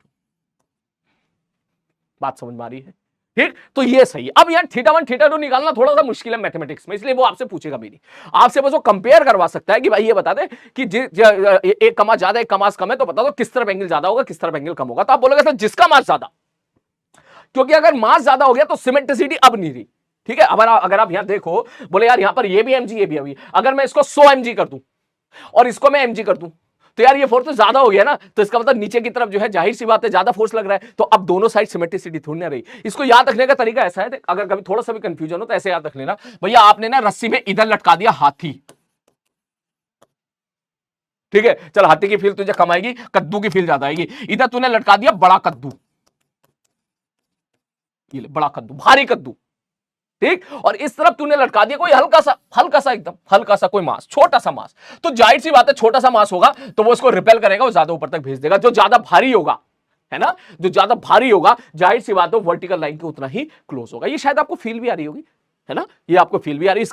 S1: बात समझ में आ रही है? ठीक, तो ये सही है। अब यार θ1 θ2 निकालना थोड़ा सा मुश्किल है मैथमेटिक्स में, इसलिए वो आपसे पूछेगा भी नहीं। आपसे बस वो कंपेयर करवा सकता है कि भाई ये बता दे कि एक का मास ज्यादा एक का मास कम है, तो बता दो किस तरफ एंगल ज्यादा होगा किस तरफ एंगल कम होगा। तो आप बोलोगे सर जिसका मास ज्यादा, क्योंकि अगर मास ज्यादा हो गया तो सिमेट्रिसिटी अब नहीं रही। ठीक है, अगर आप यहां देखो, बोले यार यहां पर ये भी mg ये भी mg, अगर मैं इसको 100 mg कर दूं और इसको मैं mg कर दूं तो यार ये फोर्स तो ज्यादा हो गया ना, तो इसका मतलब नीचे की तरफ जो है जाहिर सी बात है ज्यादा फोर्स लग रहा है। तो अब दोनों साइड सिमेट्रिसिटी थोड़ी ना रही। इसको याद रखने का तरीका ऐसा है, अगर कभी थोड़ा सा भी कंफ्यूजन हो तो ऐसे याद रख लेना, भैया आपने ना रस्सी में इधर लटका दिया हाथी, ठीक है, चल हाथी की फील तुझे कम आएगी, कद्दू की फील ज्यादा आएगी। इधर तूने लटका दिया बड़ा कद्दू, ये बड़ा कद्दू, भारी कद्दू, ठीक, और इस तरफ तूने लटका दिया कोई हल्का सा एकदम हल्का सा कोई मास, छोटा सा मास, तो जाहिर सी बात है छोटा सा मास होगा तो वो उसको रिपेल करेगा, वो ज्यादा ऊपर तक भेज देगा। जो ज्यादा भारी होगा, है ना, जो ज्यादा भारी होगा जाहिर सी बात है वर्टिकल लाइन के उतना ही क्लोज होगा। ये शायद आपको फील भी आ रही होगी, है ना, ये आपको फील भी आ रही है।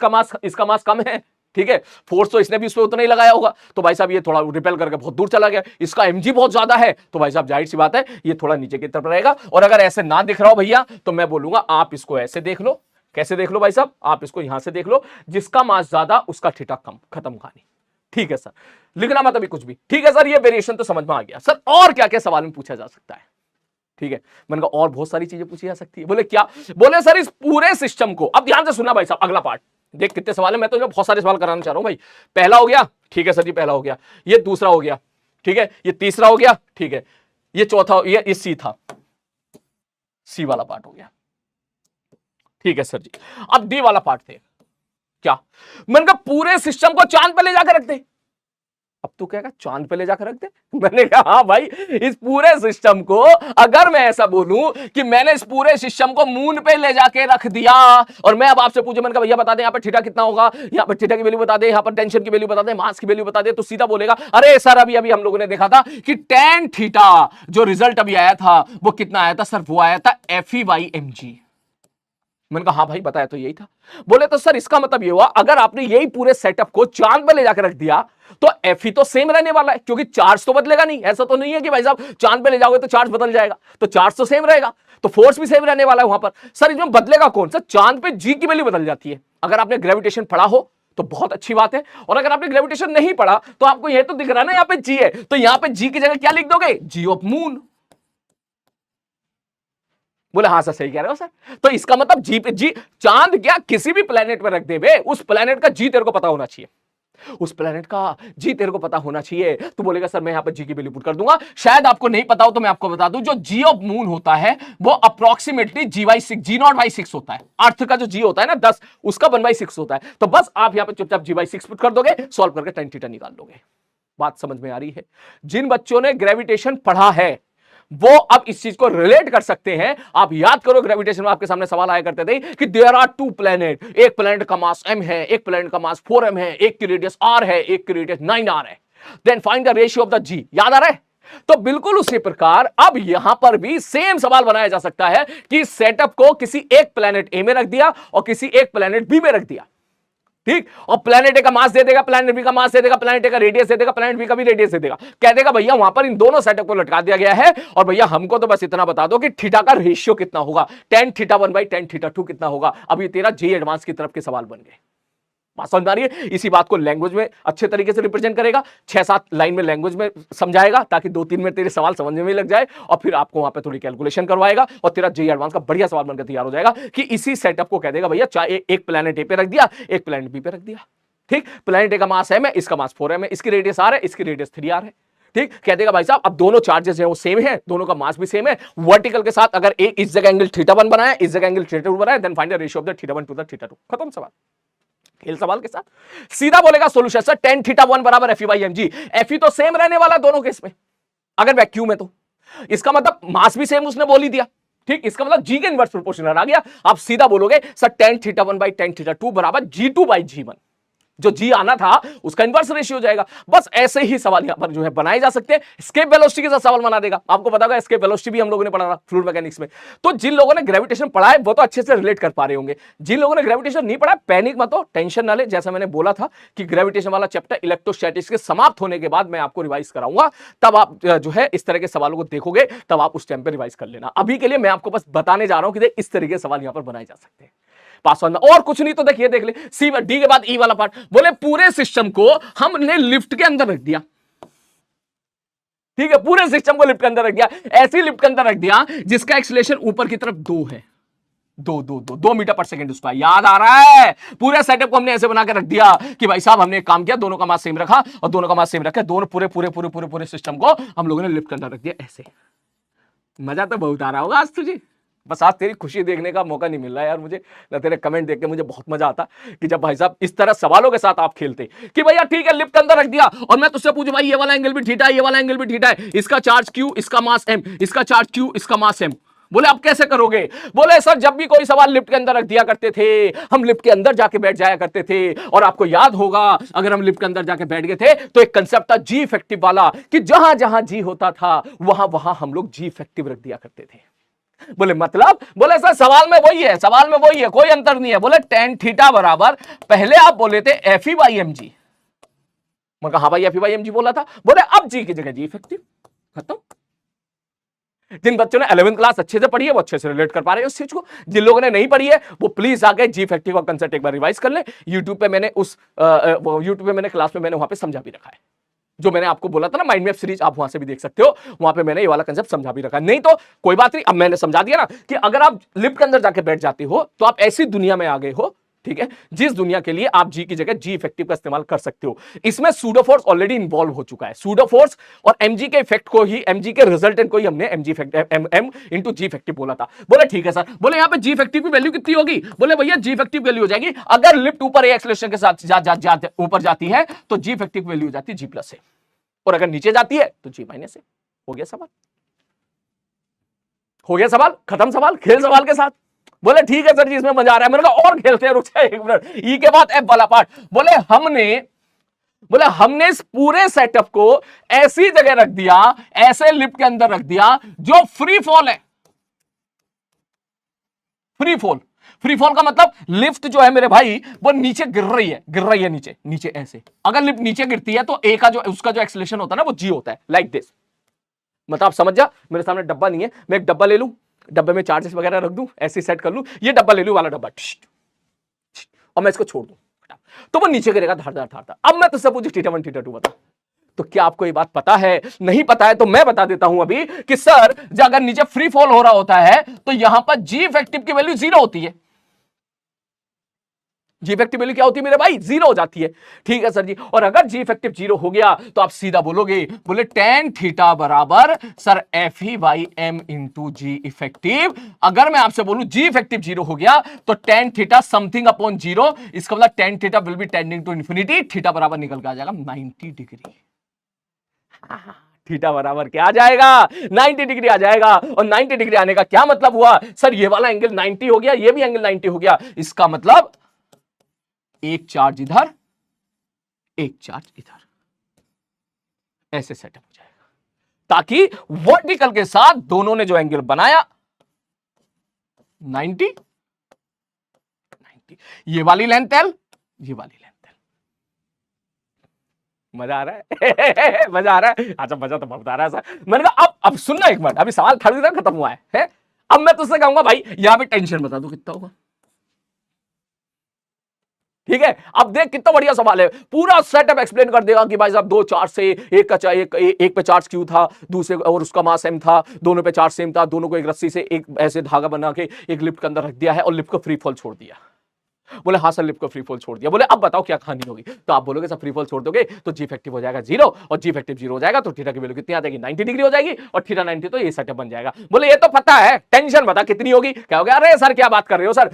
S1: इसका मास कम है, ठीक है, फोर्स तो इसने भी उस पर उतना ही लगाया होगा, तो भाई साहब ये थोड़ा रिपेल करके बहुत दूर चला गया। इसका mg बहुत ज्यादा है, तो भाई साहब जाहिर सी बात है ये थोड़ा नीचे की तरफ रहेगा। और अगर ऐसे ना दिख रहा हो भैया तो मैं बोलूंगा आप इसको ऐसे देख लो। कैसे देख लो भाई साहब, आप इसको यहां से देख लो, जिसका मास ज्यादा उसका थीटा कम, खत्म कहानी। ठीक है सर, लिखना मत अभी कुछ भी। ठीक है सर, ये वेरिएशन तो समझ में आ गया। सर और क्या क्या सवाल में पूछा जा सकता है? ठीक है, मैंने कहा और बहुत सारी चीजें पूछी जा सकती है। बोले क्या? बोले सर इस पूरे सिस्टम को, अब ध्यान से सुनना भाई साहब, अगला पार्ट देख कितने सवाल है, मैं तो बहुत सारे सवाल कराना चाह रहा हूं भाई। पहला हो गया, ठीक है सर जी, पहला हो गया, ये दूसरा हो गया, ठीक है, ये तीसरा हो गया, ठीक है, ये चौथा, ये सी था, सी वाला पार्ट हो गया, ठीक है सर जी। अब डी वाला पार्ट थे क्या? मैंने कहा पूरे सिस्टम को चांद पे ले जाकर रख दे। अब तू क्या, चांद पे ले जाकर रख दे? मैंने कहा हाँ भाई, इस पूरे सिस्टम को अगर मैं ऐसा बोलूं कि मैंने इस पूरे सिस्टम को मून पे ले जाके रख दिया, और मैं अब आपसे पूछूं, मैंने कहा भैया बता दे यहाँ पे थीटा कितना होगा, यहाँ पर थीटा की वैल्यू बता दे, यहाँ पर टेंशन की वैल्यू बता दे, मास की वैल्यू बता दे, तो सीधा बोलेगा अरे सर अभी अभी हम लोगों ने देखा था कि टेन थीटा जो रिजल्ट अभी आया था वो कितना आया था सर? वो आया था FE/mg। मैंने कहा हाँ भाई बताया तो यही था। बोले तो सर इसका मतलब ये हुआ अगर आपने यही पूरे सेटअप को चांद पे ले जाकर रख दिया तो Fe तो सेम रहने वाला है, क्योंकि चार्ज तो बदलेगा नहीं। ऐसा तो नहीं है कि भाई साहब चांद पे ले जाओगे तो चार्ज बदल जाएगा, तो चार्ज तो सेम रहेगा, तो फोर्स भी सेम रहने वाला है वहां पर। सर इसमें बदलेगा कौन सा? चांद पे जी की वैल्यू बदल जाती है। अगर आपने ग्रेविटेशन पढ़ा हो तो बहुत अच्छी बात है, और अगर आपने ग्रेविटेशन नहीं पढ़ा तो आपको यह तो दिख रहा है ना यहाँ पे जी है, तो यहाँ पे जी की जगह क्या लिख दोगे? जी ऑफ मून। बोले हाँ सर सही कह रहे हो सर। तो इसका मतलब जी पे जी, चांद क्या किसी भी प्लेनेट पे रख दे बे, उस प्लेनेट का जी तेरे को पता होना चाहिए, उस प्लेनेट का जी तेरे को पता होना चाहिए। तो बोलेगा सर मैं यहां पर जी की वैल्यू पुट कर दूंगा। शायद आपको नहीं पता हो तो मैं आपको बता दूं, जो जी ऑफ मून होता है वो अप्रोक्सीमेटली G0/6 होता है। अर्थ का जो जी होता है ना 10, उसका 1/6 होता है। तो बस आप यहां पर चुपचाप G/6 पुट कर दोगे, सॉल्व करके tan थीटा निकाल लोगे। बात समझ में आ रही है? जिन बच्चों ने ग्रेविटेशन पढ़ा है वो अब इस चीज को रिलेट कर सकते हैं। आप याद करो ग्रेविटेशन में आपके सामने सवाल आया करते थे कि देयर आर टू प्लैनेट, एक प्लैनेट का मास m है, एक प्लैनेट का मास 4m है, एक की रेडियस r है, एक की रेडियस 9r है, then find the ratio of the g। याद आ रहा है? तो बिल्कुल उसी प्रकार अब यहां पर भी सेम सवाल बनाया जा सकता है कि सेटअप को किसी एक प्लैनेट a में रख दिया और किसी एक प्लैनेट b में रख दिया, ठीक, और प्लैनेट ए का मास दे देगा, प्लैनेट बी का मास दे देगा, प्लैनेट ए का रेडियस दे देगा, प्लैनेट बी का भी रेडियस दे देगा। कह देगा भैया वहां पर इन दोनों सेटअप को लटका दिया गया है, और भैया हमको तो बस इतना बता दो कि थीटा का रेशियो कितना होगा, tan θ1/tan θ2 कितना होगा। अब ये तेरा जे एडवांस की तरफ के सवाल बन गए। बात समझ में आ रही है? इसी बात को लैंग्वेज में अच्छे तरीके से रिप्रेजेंट करेगा, 6-7 लाइन में लैंग्वेज में समझाएगा, ताकि 2-3 में तेरे सवाल समझने में लग जाए, और फिर आपको वहां पे थोड़ी कैलकुलेशन करवाएगा, और तेरा जे एडवांस का बढ़िया सवाल बनकर तैयार हो जाएगा कि इसी सेटअप को कह देगा भैया चाहे एक प्लैनेट ए पे रख दिया, एक प्लैनेट बी पे रख दिया, ठीक, प्लैनेट ए का मास m है, इसका मास 4m है, इसकी रेडियस r है, इसकी रेडियस 3r है, ठीक। कह देगा भाई साहब अब दोनों चार्जेस हैं वो सेम है, दोनों का मास भी सेम है, वर्टिकल के साथ अगर एक इस जगह एंगल θ1 बनाया, इस जगह एंगल θ2 बनाया, then find the ratio of the θ1 to the θ2। खत्म सवाल। खेल सवाल के साथ सीधा बोलेगा सॉल्यूशन सर tan θ1 बराबर Fe/mg। Fe तो सेम रहने वाला दोनों केस में, अगर वैक्यूम है तो इसका मतलब मास भी सेम उसने बोल ही दिया, ठीक, इसका मतलब जी के इनवर्स प्रोपोर्शनल आ गया। आप सीधा बोलोगे सर tan θ1/tan θ2 बराबर G2/G1। जो जी आना था उसका इनवर्स रेशियो हो जाएगा। बस ऐसे ही सवाल यहां पर जो है बनाए जा सकते हैं। एस्केप वेलोसिटी के साथ सवाल बना देगा, आपको पता होगा एस्केप वेलोसिटी भी हम लोगों ने पढ़ा था फ्लूइड मैकेनिक्स में। तो जिन लोगों ने ग्रेविटेशन पढ़ा है वो तो अच्छे से रिलेट कर पा रहे होंगे, जिन लोगों ने ग्रेविटेशन नहीं पढ़ा पैनिक मत हो, टेंशन ना ले। जैसा मैंने बोला था कि ग्रेविटेशन वाला चैप्टर इलेक्ट्रोस्टैटिक्स के समाप्त होने के बाद मैं आपको रिवाइज कराऊंगा, तब आप जो है इस तरह के सवालों को देखोगे, तब आप उस टाइम पे रिवाइज कर लेना। अभी के लिए मैं आपको बस बताने जा रहा हूं कि इस तरीके के सवाल यहां पर बनाए जा सकते हैं। पासवर्ड में और कुछ नहीं तो देखिए, देख ले सी डी के बाद ई वाला पार्ट। बोले पूरे सिस्टम को हमने लिफ्ट के अंदर रख दिया, ठीक है, पूरे सिस्टम को लिफ्ट के अंदर रख दिया, ऐसी लिफ्ट के अंदर रख दिया जिसका एक्सीलरेशन ऊपर की तरफ 2 है, 2 मीटर पर सेकंड उसका। याद आ रहा है? पूरे सेटअप को हमने ऐसे बना के रख दिया कि भाई साहब हमने एक काम किया, दोनों का मास सेम रखा, और दोनों का मास सेम रखा, दोनों पूरे पूरे पूरे पूरे पूरे सिस्टम को हम लोगों ने लिफ्ट के अंदर रख दिया ऐसे। मजा तो बहुत आ रहा होगा आज तुझे, बस आज तेरी खुशी देखने का मौका नहीं मिल रहा यार मुझे, ना तेरे कमेंट देख के मुझे बहुत मजा आता कि जब भाई साहब इस तरह सवालों के साथ आप खेलते कि भैया ठीक है लिफ्ट के अंदर रख दिया, और मैं तुझसे पूछूं भाई ये वाला एंगल भी थीटा है, ये वाला एंगल भी थीटा है, इसका चार्ज Q, इसका मास M, इसका चार्ज Q, इसका मास M। बोले अब कैसे करोगे? बोले सर जब भी कोई सवाल लिफ्ट के अंदर रख दिया करते थे, हम लिफ्ट के अंदर जाके बैठ जाया करते थे, और आपको याद होगा अगर हम लिफ्ट के अंदर जाके बैठ गए थे तो एक कंसेप्ट था जी इफेक्टिव वाला, कि जहां जहां जी होता था वहां वहां हम लोग जी इफेक्टिव रख दिया करते थे। बोले मतलब? बोले सर सवाल में वही है, सवाल में वही है, कोई अंतर नहीं है। बोले टेन थीटा बराबर, पहले आप बोले थे F E by M G. मैं कहा हाँ भाई F E by M G बोला था। बोले अब जी की जगह जी इफेक्टिव, खत्म। जिन बच्चों ने 11वीं क्लास अच्छे से पढ़ी है वो अच्छे से रिलेट कर पा रहे हैं उस चीज को, जिन लोगों ने नहीं पढ़ी है वो प्लीज आके जी इफेक्टिव का कंसेप्ट एक बार रिवाइज कर ले। यूट्यूब पे मैंने क्लास में मैंने वहां पे समझा भी रखा है, जो मैंने आपको बोला था ना माइंड मैप सीरीज, आप वहां से भी देख सकते हो, वहां पे मैंने ये वाला कंसेप्ट समझा भी रखा है। नहीं तो कोई बात नहीं, अब मैंने समझा दिया ना कि अगर आप लिफ्ट के अंदर जाके बैठ जाते हो तो आप ऐसी दुनिया में आ गए हो, ठीक है, जिस दुनिया के लिए आप जी की जगह जी इफेक्टिव का इस्तेमाल कर सकते हो। इसमें सूडो फोर्स ऑलरेडी इन्वॉल्व हो चुका है। सूडो फोर्स और एमजी के इफेक्ट को ही, एमजी के रिजल्टेंट को ही हमने MG M into G effective बोला था। बोले ठीक है सर। बोले यहां पे जी इफेक्टिव की वैल्यू कितनी होगी? बोले भैया जी इफेक्टिव वैल्यू हो जाएगी, अगर लिफ्ट ऊपर ए एक्सेलरेशन के साथ ऊपर जाती है तो जी इफेक्टिव वैल्यू हो जाती है जी प्लस ए, और अगर नीचे जाती है तो जी माइनस ए। हो गया सवाल, हो गया सवाल, खत्म सवाल, खेल सवाल के साथ। बोले ठीक है सर जी इसमें मजा आ रहा है। मैंने कहा और खेलते हैं, रुक जाए एक मिनट, ई के बाद एफ वाला पार्ट। बोले हमने इस पूरे सेटअप को ऐसी जगह रख दिया, ऐसे लिफ्ट के अंदर रख दिया जो फ्री फॉल है। फ्री फॉल का मतलब लिफ्ट जो है मेरे भाई वो नीचे गिर रही है नीचे, नीचे ऐसे। अगर लिफ्ट नीचे गिरती है तो ए का जो उसका जो एक्सेलरेशन होता है ना वो जी होता है, लाइक दिस। मतलब आप समझ जा, मेरे सामने डब्बा नहीं है, मैं एक डब्बा ले लूं, डब्बे में चार्जेस वगैरह रख दूं, ऐसे सेट कर लूं, ये डब्बा ले लूं वाला डब्बा, और मैं इसको छोड़ दूं तो वो नीचे गिरेगा धार धार धार। अब मैं तुझसे पूछूं थीटा 1 थीटा 2 बता, तो क्या आपको ये बात पता है? नहीं पता है तो मैं बता देता हूं अभी कि सर जब अगर नीचे फ्री फॉल हो रहा होता है तो यहां पर जी इफेक्टिव की वैल्यू 0 होती है। जी इफेक्टिव वैल्यू क्या होती है मेरे भाई? 0 हो जाती है। ठीक है सर जी, और अगर जी इफेक्टिव 0 हो गया तो आप सीधा बोलोगे, बोले टेन थीटा बराबर sir F E by M into G effective. अगर मैं आपसे बोलूं जी इफेक्टिव 0 हो गया तो टेन थीटा समथिंग अपॉन 0, इसका मतलब tan theta will be tending to infinity, theta बराबर निकल के आ जाएगा 90 डिग्री। थीटा बराबर क्या आ जाएगा? 90 डिग्री आ जाएगा। और 90 डिग्री आने का क्या मतलब हुआ? सर ये वाला एंगल 90 हो गया, ये भी एंगल 90 हो गया, इसका मतलब एक चार्ज इधर, एक चार्ज इधर, ऐसे सेटअप हो जाएगा, ताकि वर्टिकल के साथ दोनों ने जो एंगल बनाया 90, ये वाली लेंथ एल, ये वाली लेंथ एल। मजा आ रहा है? मजा आ रहा है? अच्छा मजा तो बहुत आ रहा है सर। मैंने कहा अब सुनना एक मिनट, अभी सवाल खत्म हुआ है? अब मैं तुझसे कहूंगा भाई यहां पे टेंशन बता दो कितना होगा, ठीक है? अब देख कितना बढ़िया सवाल है, पूरा सेटअप एक्सप्लेन कर देगा कि भाई साहब दो चार्ज से एक पे चार्ज क्यू था, दूसरे और उसका मास एम था, दोनों पे चार्ज सेम था, दोनों को एक रस्सी से एक ऐसे धागा बना के एक लिफ्ट के अंदर रख दिया है और लिफ्ट को फ्री फॉल छोड़ दिया। बोले हाँ सर लिफ्ट को फ्री फॉल छोड़ दिया। बोले अब बताओ क्या कहानी होगी? तो आप बोलोगे सर फ्री फॉल छोड़ दोगे तो जी इफेक्टिव हो जाएगा 0, और जी इफेक्टिव 0 हो जाएगा तो थीटा की वैल्यू कितनी आ जाएगी? 90 डिग्री हो जाएगी, और थीटा 90 तो ये सेटअप बन जाएगा। बोले ये तो पता है, टेंशन बता कितनी होगी? क्या हो गया? अरे सर क्या बात कर रहे हो सर?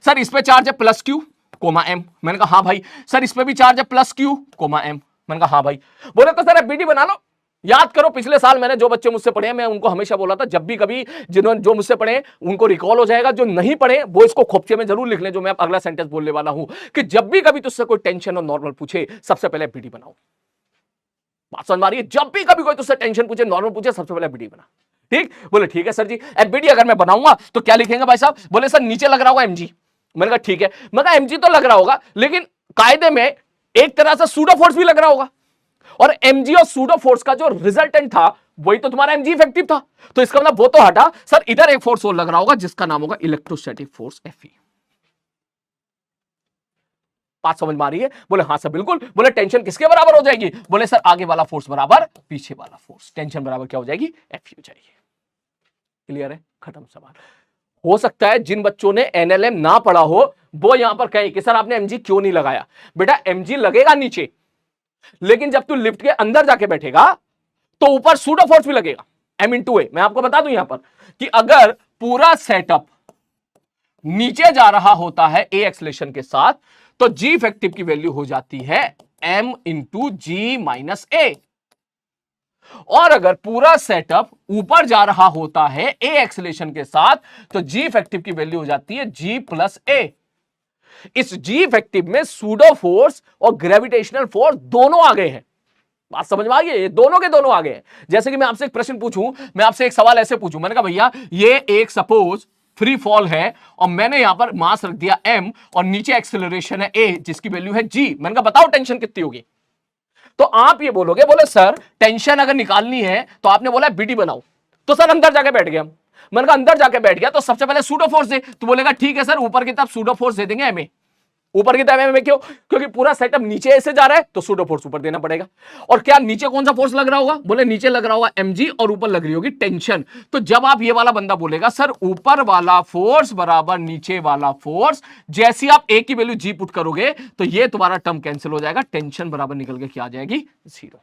S1: सर इस पे चार्ज है प्लस क्यू कोमा एम। मैंने कहा हाँ भाई। सर इस पे भी चार्ज है प्लस क्यू कोमा एम। मैंने कहा हाँ भाई। बोले तो सर एफबीडी बना लो। याद करो पिछले साल मैंने जो बच्चे मुझसे पढ़े मैं उनको हमेशा बोला था जब भी कभी जिन्होंने जो मुझसे पढ़े उनको रिकॉल हो जाएगा, जो नहीं पढ़े वो इसको खोपचे में जरूर लिख लें, जो मैं अगला सेंटेंस बोलने वाला हूं कि जब भी कभी तुझसे कोई टेंशन और नॉर्मल पूछे सबसे पहले एफबीडी बनाओ। बात समझ में आ रही है? जब भी कभी कोई तुझसे टेंशन पूछे नॉर्मल पूछे सबसे पहले एफबीडी बना। ठीक? बोले ठीक है सर जी। एफबीडी अगर मैं बनाऊंगा तो क्या लिखेंगे भाई साहब? बोले सर नीचे लग रहा होगा एमजी। मैंने कहा ठीक है। मैं कहा एमजी तो लग रहा होगा लेकिन कायदे में एक तरह से सूडो फोर्स भी लग रहा होगा, और एमजी और सूडो फोर्स का जो रिजल्टेंट था वही तो तुम्हारा एमजी इफेक्टिव था, तो इसका मतलब वो तो हटा। सर इधर एक फोर्स और लग रहा होगा जिसका नाम होगा इलेक्ट्रोस्टैटिक फोर्स एफई। बात समझ में आ रही है? बोले हाँ सर बिल्कुल। बोले टेंशन किसके बराबर हो जाएगी? बोले सर आगे वाला फोर्स बराबर पीछे वाला फोर्स, टेंशन बराबर क्या हो जाएगी? एफई हो जाएगी। क्लियर है? खत्म सवाल। हो सकता है जिन बच्चों ने एनएलएम ना पढ़ा हो वो यहां पर कहें कि सर आपने एमजी क्यों नहीं लगाया। बेटा एमजी लगेगा नीचे, लेकिन जब तू लिफ्ट के अंदर जाके बैठेगा तो ऊपर सूडो फोर्स भी लगेगा m/a। मैं आपको बता दूं यहां पर कि अगर पूरा सेटअप नीचे जा रहा होता है ए एक्सेलरेशन के साथ तो जी इफेक्टिव की वैल्यू हो जाती है m × g - a। और अगर पूरा सेटअप ऊपर जा रहा होता है ए एक्सेलरेशन के साथ, तो जी इफेक्टिव की वैल्यू हो जाती है जी प्लस ए। इस जी इफेक्टिव में सूडो फोर्स और ग्रेविटेशनल फोर्स दोनों आ गए हैं। बात समझ में आ गई? ये दोनों के दोनों आ गए हैं। जैसे कि मैं आपसे एक प्रश्न पूछूं, मैं आपसे एक सवाल ऐसे पूछूं, मैंने कहा भैया ये एक सपोज फ्री फॉल है और मैंने यहां पर मास रख दिया m और नीचे एक्सेलरेशन है a जिसकी वैल्यू है g। मैंने कहा बताओ टेंशन कितनी होगी? तो आप ये बोलोगे, बोले सर टेंशन अगर निकालनी है तो आपने बोला बीडी बनाओ। तो सर अंदर जाके बैठ गया। मैंने कहा अंदर जाके बैठ गया तो सबसे पहले सूडो फोर्स दे। तो बोलेगा ठीक है सर ऊपर की तरफ सूडो फोर्स दे देंगे एम ए। ऊपर की तरफ में क्यों? क्योंकि पूरा सेटअप नीचे ऐसे जा रहा है तो सूडो फोर्स ऊपर देना पड़ेगा। और क्या नीचे कौन सा फोर्स लग रहा होगा? बोले नीचे लग रहा होगा mg और ऊपर लग रही होगी टेंशन। तो जब आप ये वाला बंदा बोलेगा सर ऊपर वाला फोर्स बराबर नीचे वाला फोर्स, जैसी आप ए की वैल्यू जी पुट करोगे तो ये तुम्हारा टर्म कैंसिल हो जाएगा, टेंशन बराबर निकल के क्या आ जाएगी? जीरो।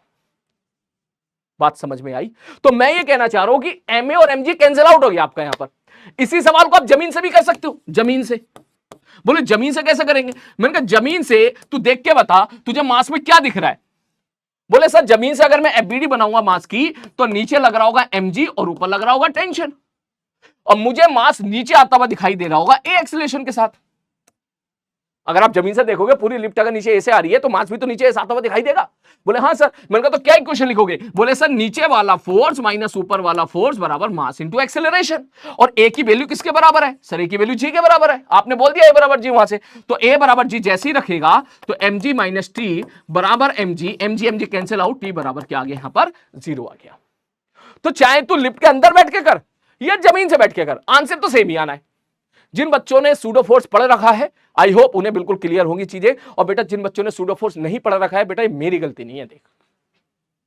S1: बात समझ में आई? तो मैं ये कहना चाह रहा हूं कि एमए और एमजी कैंसिल आउट हो गया आपका यहां पर। इसी सवाल को आप जमीन से भी कर सकते हो। जमीन से बोले जमीन से कैसे करेंगे? मैंने कहा जमीन से तू देख के बता तुझे मास में क्या दिख रहा है। बोले सर जमीन से अगर मैं एफबीडी बनाऊंगा मास की तो नीचे लग रहा होगा एमजी और ऊपर लग रहा होगा टेंशन, और मुझे मास नीचे आता हुआ दिखाई दे रहा होगा ए एक्सेलरेशन के साथ। अगर आप जमीन से देखोगे पूरी लिफ्ट अगर नीचे ऐसे आ रही है तो मास भी तो नीचे ऐसे आता हुआ दिखाई देगा। बोले हाँ सर। मैंने कहा तो क्या इक्वेशन लिखोगे? बोले सर नीचे वाला फोर्स माइनस ऊपर वाला फोर्स बराबर मास इनटू एक्सेलरेशन। और ए की वैल्यू किसके बराबर है? सर ए की वैल्यू जी के बराबर है। आपने बोल दिया ए बराबर जी वहां से, तो ए बराबर जी जैसे ही रखेगा तो एम जी माइनस टी बराबर M G M G cancel out, T बराबर क्या आ गया? यहां पर जीरो आ गया। तो चाहे तू लिफ्ट के अंदर बैठ के कर या जमीन से बैठ के कर, आंसर तो सेम ही आना है। जिन बच्चों ने सूडो फोर्स पढ़ रखा है आई होप उन्हें बिल्कुल क्लियर होंगी चीजें। और बेटा जिन बच्चों ने सूडो फोर्स नहीं पढ़ रखा है, बेटा ये मेरी गलती नहीं है। देख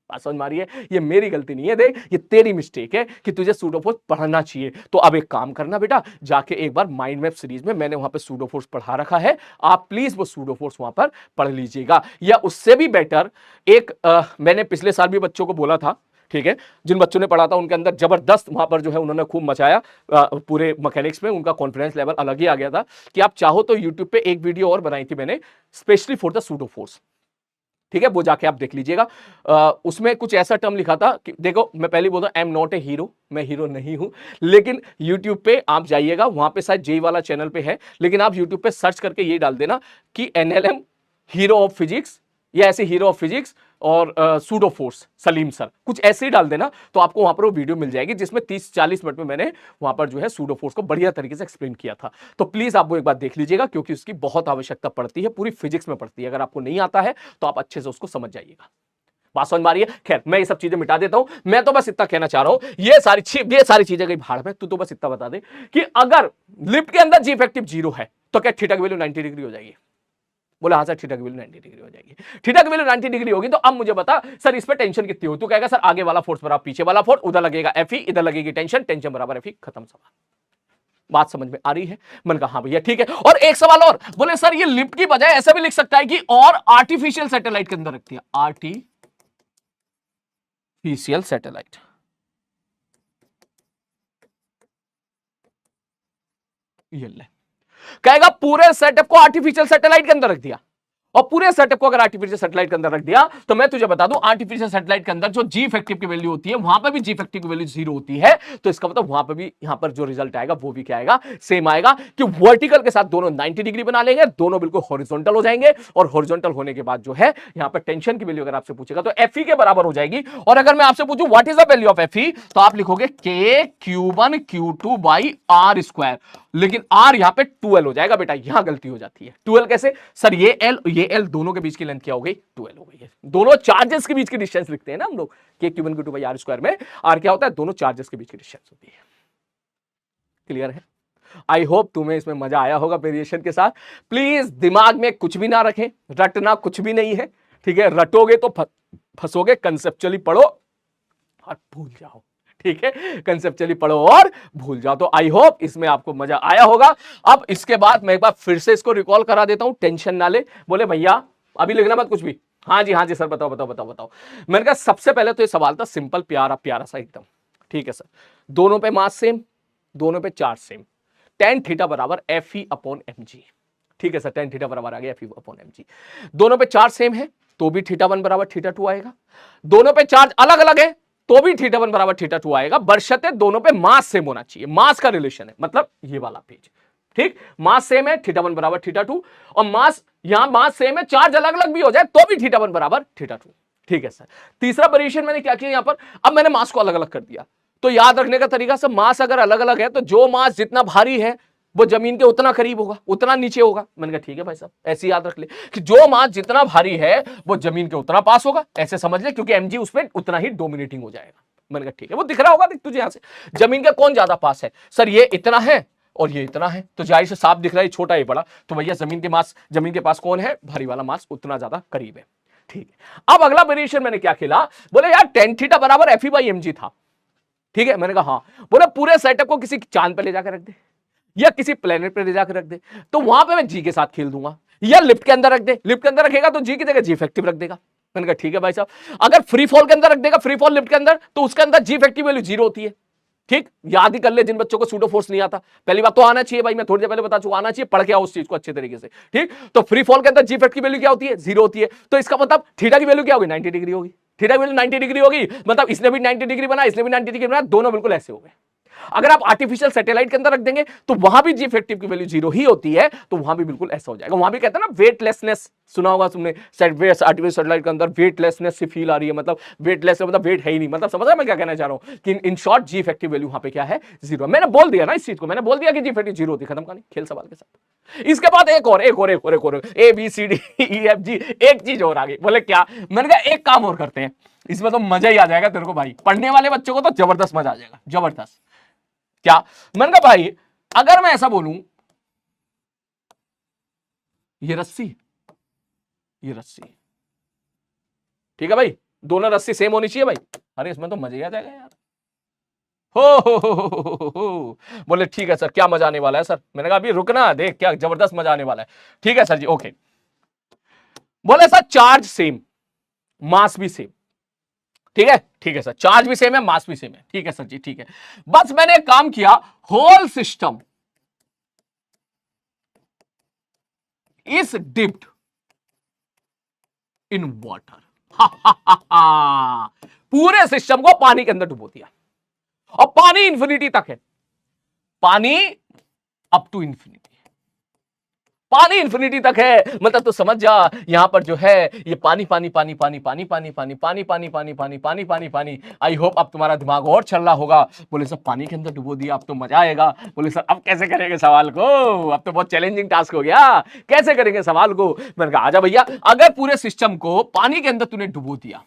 S1: बात समझ मारी है, ये मेरी गलती नहीं है। देख ये तेरी मिस्टेक है कि तुझे सूडो फोर्स पढ़ना चाहिए। तो अब एक काम करना बेटा, जाके एक बार माइंड मैप सीरीज में मैंने वहां पे सूडो फोर्स पढ़ा रखा है, आप प्लीज वो सूडो फोर्स वहां पर पढ़ लीजिएगा। या उससे भी बेटर एक मैंने पिछले साल भी बच्चों को बोला था, ठीक है, जिन बच्चों ने पढ़ा था उनके अंदर जबरदस्त वहां पर जो है उन्होंने खूब मचाया पूरे मैकेनिक्स में, उनका कॉन्फिडेंस लेवल अलग ही आ गया था कि आप चाहो तो यूट्यूब पे एक वीडियो और बनाई थी मैंने specially for the pseudo force. ठीक है, वो जाके आप देख लीजिएगा। उसमें कुछ ऐसा टर्म लिखा था कि देखो मैं पहले बोलता I am not a hero, मैं हीरो नहीं हूं, लेकिन यूट्यूब पे आप जाइएगा, वहां पे शायद जेई वाला चैनल पे है, लेकिन आप यूट्यूब पे सर्च करके ये डाल देना कि एनएलएम हीरो ऑफ फिजिक्स या ऐसे हीरो ऑफ फिजिक्स और सूडो फोर्स सलीम सर, कुछ ऐसे ही डाल देना तो आपको वहां पर वो वीडियो मिल जाएगी जिसमें 30-40 मिनट में मैंने वहां पर जो है सूडो फोर्स को बढ़िया तरीके से एक्सप्लेन किया था। तो प्लीज आप वो एक बार देख लीजिएगा क्योंकि उसकी बहुत आवश्यकता पड़ती है, पूरी फिजिक्स में पड़ती है। अगर आपको नहीं आता है तो आप अच्छे से उसको समझ जाइएगा। बात समझ मारिए। खैर मैं ये सब चीजें मिटा देता हूं। मैं तो बस इतना कहना चाह रहा हूं, ये सारी चीजें गई भाड़ में। तू तो बस इतना बता दे कि अगर लिफ्ट के अंदर जी इफेक्टिव जीरो है तो क्या थीटा की वैल्यू 90 डिग्री हो जाएगी? बोला हाँ सर थीटा की वैल्यू 90 डिग्री हो जाएगी। थीटा की वैल्यू 90 डिग्री होगी तो अब मुझे बता सर इस पे टेंशन कितनी होगी? तू कहेगा सर आगे वाला फोर्स बराबर पीछे वाला फोर्स, उधर लगेगा एफई, इधर लगेगी टेंशन, टेंशन बराबर एफई, खत्म सवाल। बात समझ में आ रही है? मैंने कहा हाँ भैया ठीक है। और एक सवाल और, बोले सर ये लिफ्ट की बजाय ऐसा भी लिख सकता है कि और आर्टिफिशियल सैटेलाइट के अंदर रखती है, आर्टिफिशियल सैटेलाइट। ये ले कहेगा पूरे सेटअप को आर्टिफिशियल सैटेलाइट के अंदर रख दिया, और पूरे सेटअप को अगर आर्टिफिशियल सैटेलाइट के अंदर रख दिया तो मैं तुझे बता दूं आर्टिफिशियल सैटेलाइट के अंदर जो जी इफेक्टिव की वैल्यू होती है वहां पर भी जी इफेक्टिव की वैल्यू जीरो होती है। तो इसका मतलब वहां पर भी यहां पर जो रिजल्ट आएगा वो भी क्या आएगा? सेम आएगा कि वर्टिकल के साथ दोनों 90 डिग्री बना लेंगे, दोनों बिल्कुल हॉरिजॉन्टल हो जाएंगे, और हॉरिजॉन्टल होने के बाद जो है यहां पर टेंशन की वैल्यू अगर आपसे पूछेगा तो एफई के बराबर हो जाएगी। और अगर मैं आपसे पूछूं what is the value of F E तो आप लिखोगे K Q1 Q2 by R square, लेकिन आर यहां पे 2L हो जाएगा। बेटा यहां गलती हो जाती है। 2L कैसे? सर ये L दोनों के बीच की लेंथ क्या हो गई? 2L हो गई है। दोनों चार्जेस के बीच की डिस्टेंस लिखते हैं ना हम लोग, K Q1 Q2 by R square में आर क्या होता है? दोनों चार्जेस के बीच की डिस्टेंस होती है। क्लियर है? आई होप तुम्हें इसमें मजा आया होगा वेरिएशन के साथ। प्लीज दिमाग में कुछ भी ना रखें, रटना कुछ भी नहीं है, ठीक है? रटोगे तो फंसोगे। कंसेप्चुअली पढ़ो और भूल जाओ, ठीक है? कंसेप्चुअली पढ़ो और भूल जाओ। तो आई होप इसमें आपको मजा आया होगा। अब इसके बाद मैं एक बार फिर से इसको रिकॉल करा देता हूं, टेंशन ना ले। बोले भैया अभी लिखना मत कुछ भी। हाँ जी सर बताओ बताओ बताओ बताओ। मैंने कहा सबसे पहले तो ये सवाल था सिंपल, प्यारा प्यारा सा एकदम, ठीक है सर। दोनों पे मास सेम, दोनों पे चार्ज सेम, टेन थीटा बराबर F E upon M G, ठीक है सर। टेन थीटा बराबर आ गया F E upon M G. दोनों पे चार्ज सेम है तो भी थीटा 1 बराबर थीटा 2 आएगा। दोनों पे चार्ज अलग अलग है तो भी θ1 बराबर θ2 आएगा, बशर्ते दोनों पे मास सेम होना चाहिए। मास का रिलेशन है, मतलब ये वाला पेज, ठीक, मास सेम है, θ1 बराबर θ2, और मास यहां मास सेम है, चार्ज अलग अलग भी हो जाए तो भी θ1 बराबर θ2। ठीक है सर। तीसरा वेरिएशन मैंने क्या किया यहां पर, अब मैंने मास को अलग अलग कर दिया। तो याद रखने का तरीका से, मास अगर अलग अलग है तो जो मास जितना भारी है वो जमीन के उतना करीब होगा, उतना नीचे होगा। मैंने कहा ठीक है भाई साहब, ऐसे याद रख ले कि जो मास जितना भारी है वो जमीन के उतना पास होगा, ऐसे समझ ले, क्योंकि mg उसमें उतना ही डोमिनेटिंग हो जाएगा। मैंने कहा ठीक है, वो दिख रहा होगा तुझे यहां से, जमीन का कौन ज्यादा पास है, सर ये इतना है और ये इतना है, तो जाहिर से साफ दिख रहा है छोटा ही बड़ा, तो भैया जमीन के पास कौन है, भारी वाला मास उतना ज्यादा करीब है। ठीक है, अब अगला वेरिएशन मैंने क्या खेला, बोले यार tan थीटा बराबर Fe/mg था। ठीक है, मैंने कहा हाँ। बोले पूरे सेटअप को किसी चांद पे ले जाकर रख दे या किसी प्लेनेट पे ले जाकर रख दे, तो वहां पे मैं जी के साथ खेल दूंगा, या लिफ्ट के अंदर रख दे, लिफ्ट के अंदर रखेगा तो जी की जगह जी इफेक्टिव रख देगा। मैंने कहा ठीक है भाई साहब, अगर फ्री फॉल के अंदर रख देगा, फ्री फॉल लिफ्ट के अंदर, तो उसके अंदर जी इफेक्टिव वैल्यू 0 होती है। ठीक, याद ही कर ले जिन बच्चों को सूडो फोर्स नहीं आता, पहली बात तो आना चाहिए भाई, मैं थोड़ी देर पहले बता चुका, आना चाहिए, पढ़ के आओ उस चीज को अच्छे तरीके से। ठीक, तो फ्री फॉल के अंदर जी इफेक्ट की वैल्यू क्या होती है, 0 होती है, तो इसका मतलब थीटा की वैल्यू क्या होगी, 90 डिग्री होगी। थीटा की वैल्यू 90 डिग्री होगी, मतलब इसने भी 90 डिग्री बना, इसने भी 90 डिग्री बना, दोनों बिल्कुल ऐसे हो गए। अगर आप आर्टिफिशियल सैटेलाइट के अंदर रख देंगे तो वहां भी जी इफेक्टिव की वैल्यू 0 ही होती है, तो वहां भी बिल्कुल ऐसा हो जाएगा। वहां भी कहते हैं ना वेटलेसनेस, सुना होगा तुमने, आर्टिफिशियल सैटेलाइट के अंदर वेटलेसनेस से फील आ रही है, मतलब वेटलेस मतलब वेट है ही नहीं, मतलब समझ रहे मैं क्या कहना चाह रहा हूं कि in short G effective value वहां पे क्या है, 0। मैंने बोल दिया ना इस चीज को, मैंने बोल दिया कि जी इफेक्टिव 0 होती है, खत्म कहानी, खेल सवाल के साथ। इसके बाद एक और A B C D E F G, एक चीज और आ गई। बोले क्या, मैंने कहा एक काम और करते हैं, इसमें तो मजा ही आ जाएगा तेरे को भाई, पढ़ने वाले बच्चों को तो जबरदस्त मजा आ जाएगा, जबरदस्त। क्या, मैंने कहा भाई अगर मैं ऐसा बोलूं, ये रस्सी, ये रस्सी, ठीक है भाई, दोनों रस्सी सेम होनी चाहिए भाई। अरे इसमें तो मजा ही आ जाएगा यार। हो बोले ठीक है सर, क्या मजा आने वाला है सर। मैंने कहा अभी रुकना, देख क्या जबरदस्त मजा आने वाला है। ठीक है सर जी, ओके। बोले सर चार्ज सेम, मास भी सेम, ठीक है, ठीक है सर, चार्ज भी सेम है, मास भी सेम है, ठीक है सर जी, ठीक है। बस मैंने एक काम किया, whole system is dipped in water. पूरे सिस्टम को पानी के अंदर डुबो दिया, और पानी इंफिनिटी तक है, पानी अप टू इंफिनिटी, पानी इंफिनिटी तक है, मतलब तो समझ जा यहां पर जो है ये पानी पानी पानी पानी पानी पानी पानी पानी पानी पानी पानी पानी पानी पानी। आई होप अब तुम्हारा दिमाग और चल रहा होगा। बोले सर पानी के अंदर डुबो दिया, अब तो मजा आएगा। बोले सर अब कैसे करेंगे सवाल को, अब तो बहुत चैलेंजिंग टास्क हो गया, कैसे करेंगे सवाल को। मैंने कहा आजा भैया, अगर पूरे सिस्टम को पानी के अंदर तूने डुबो दिया,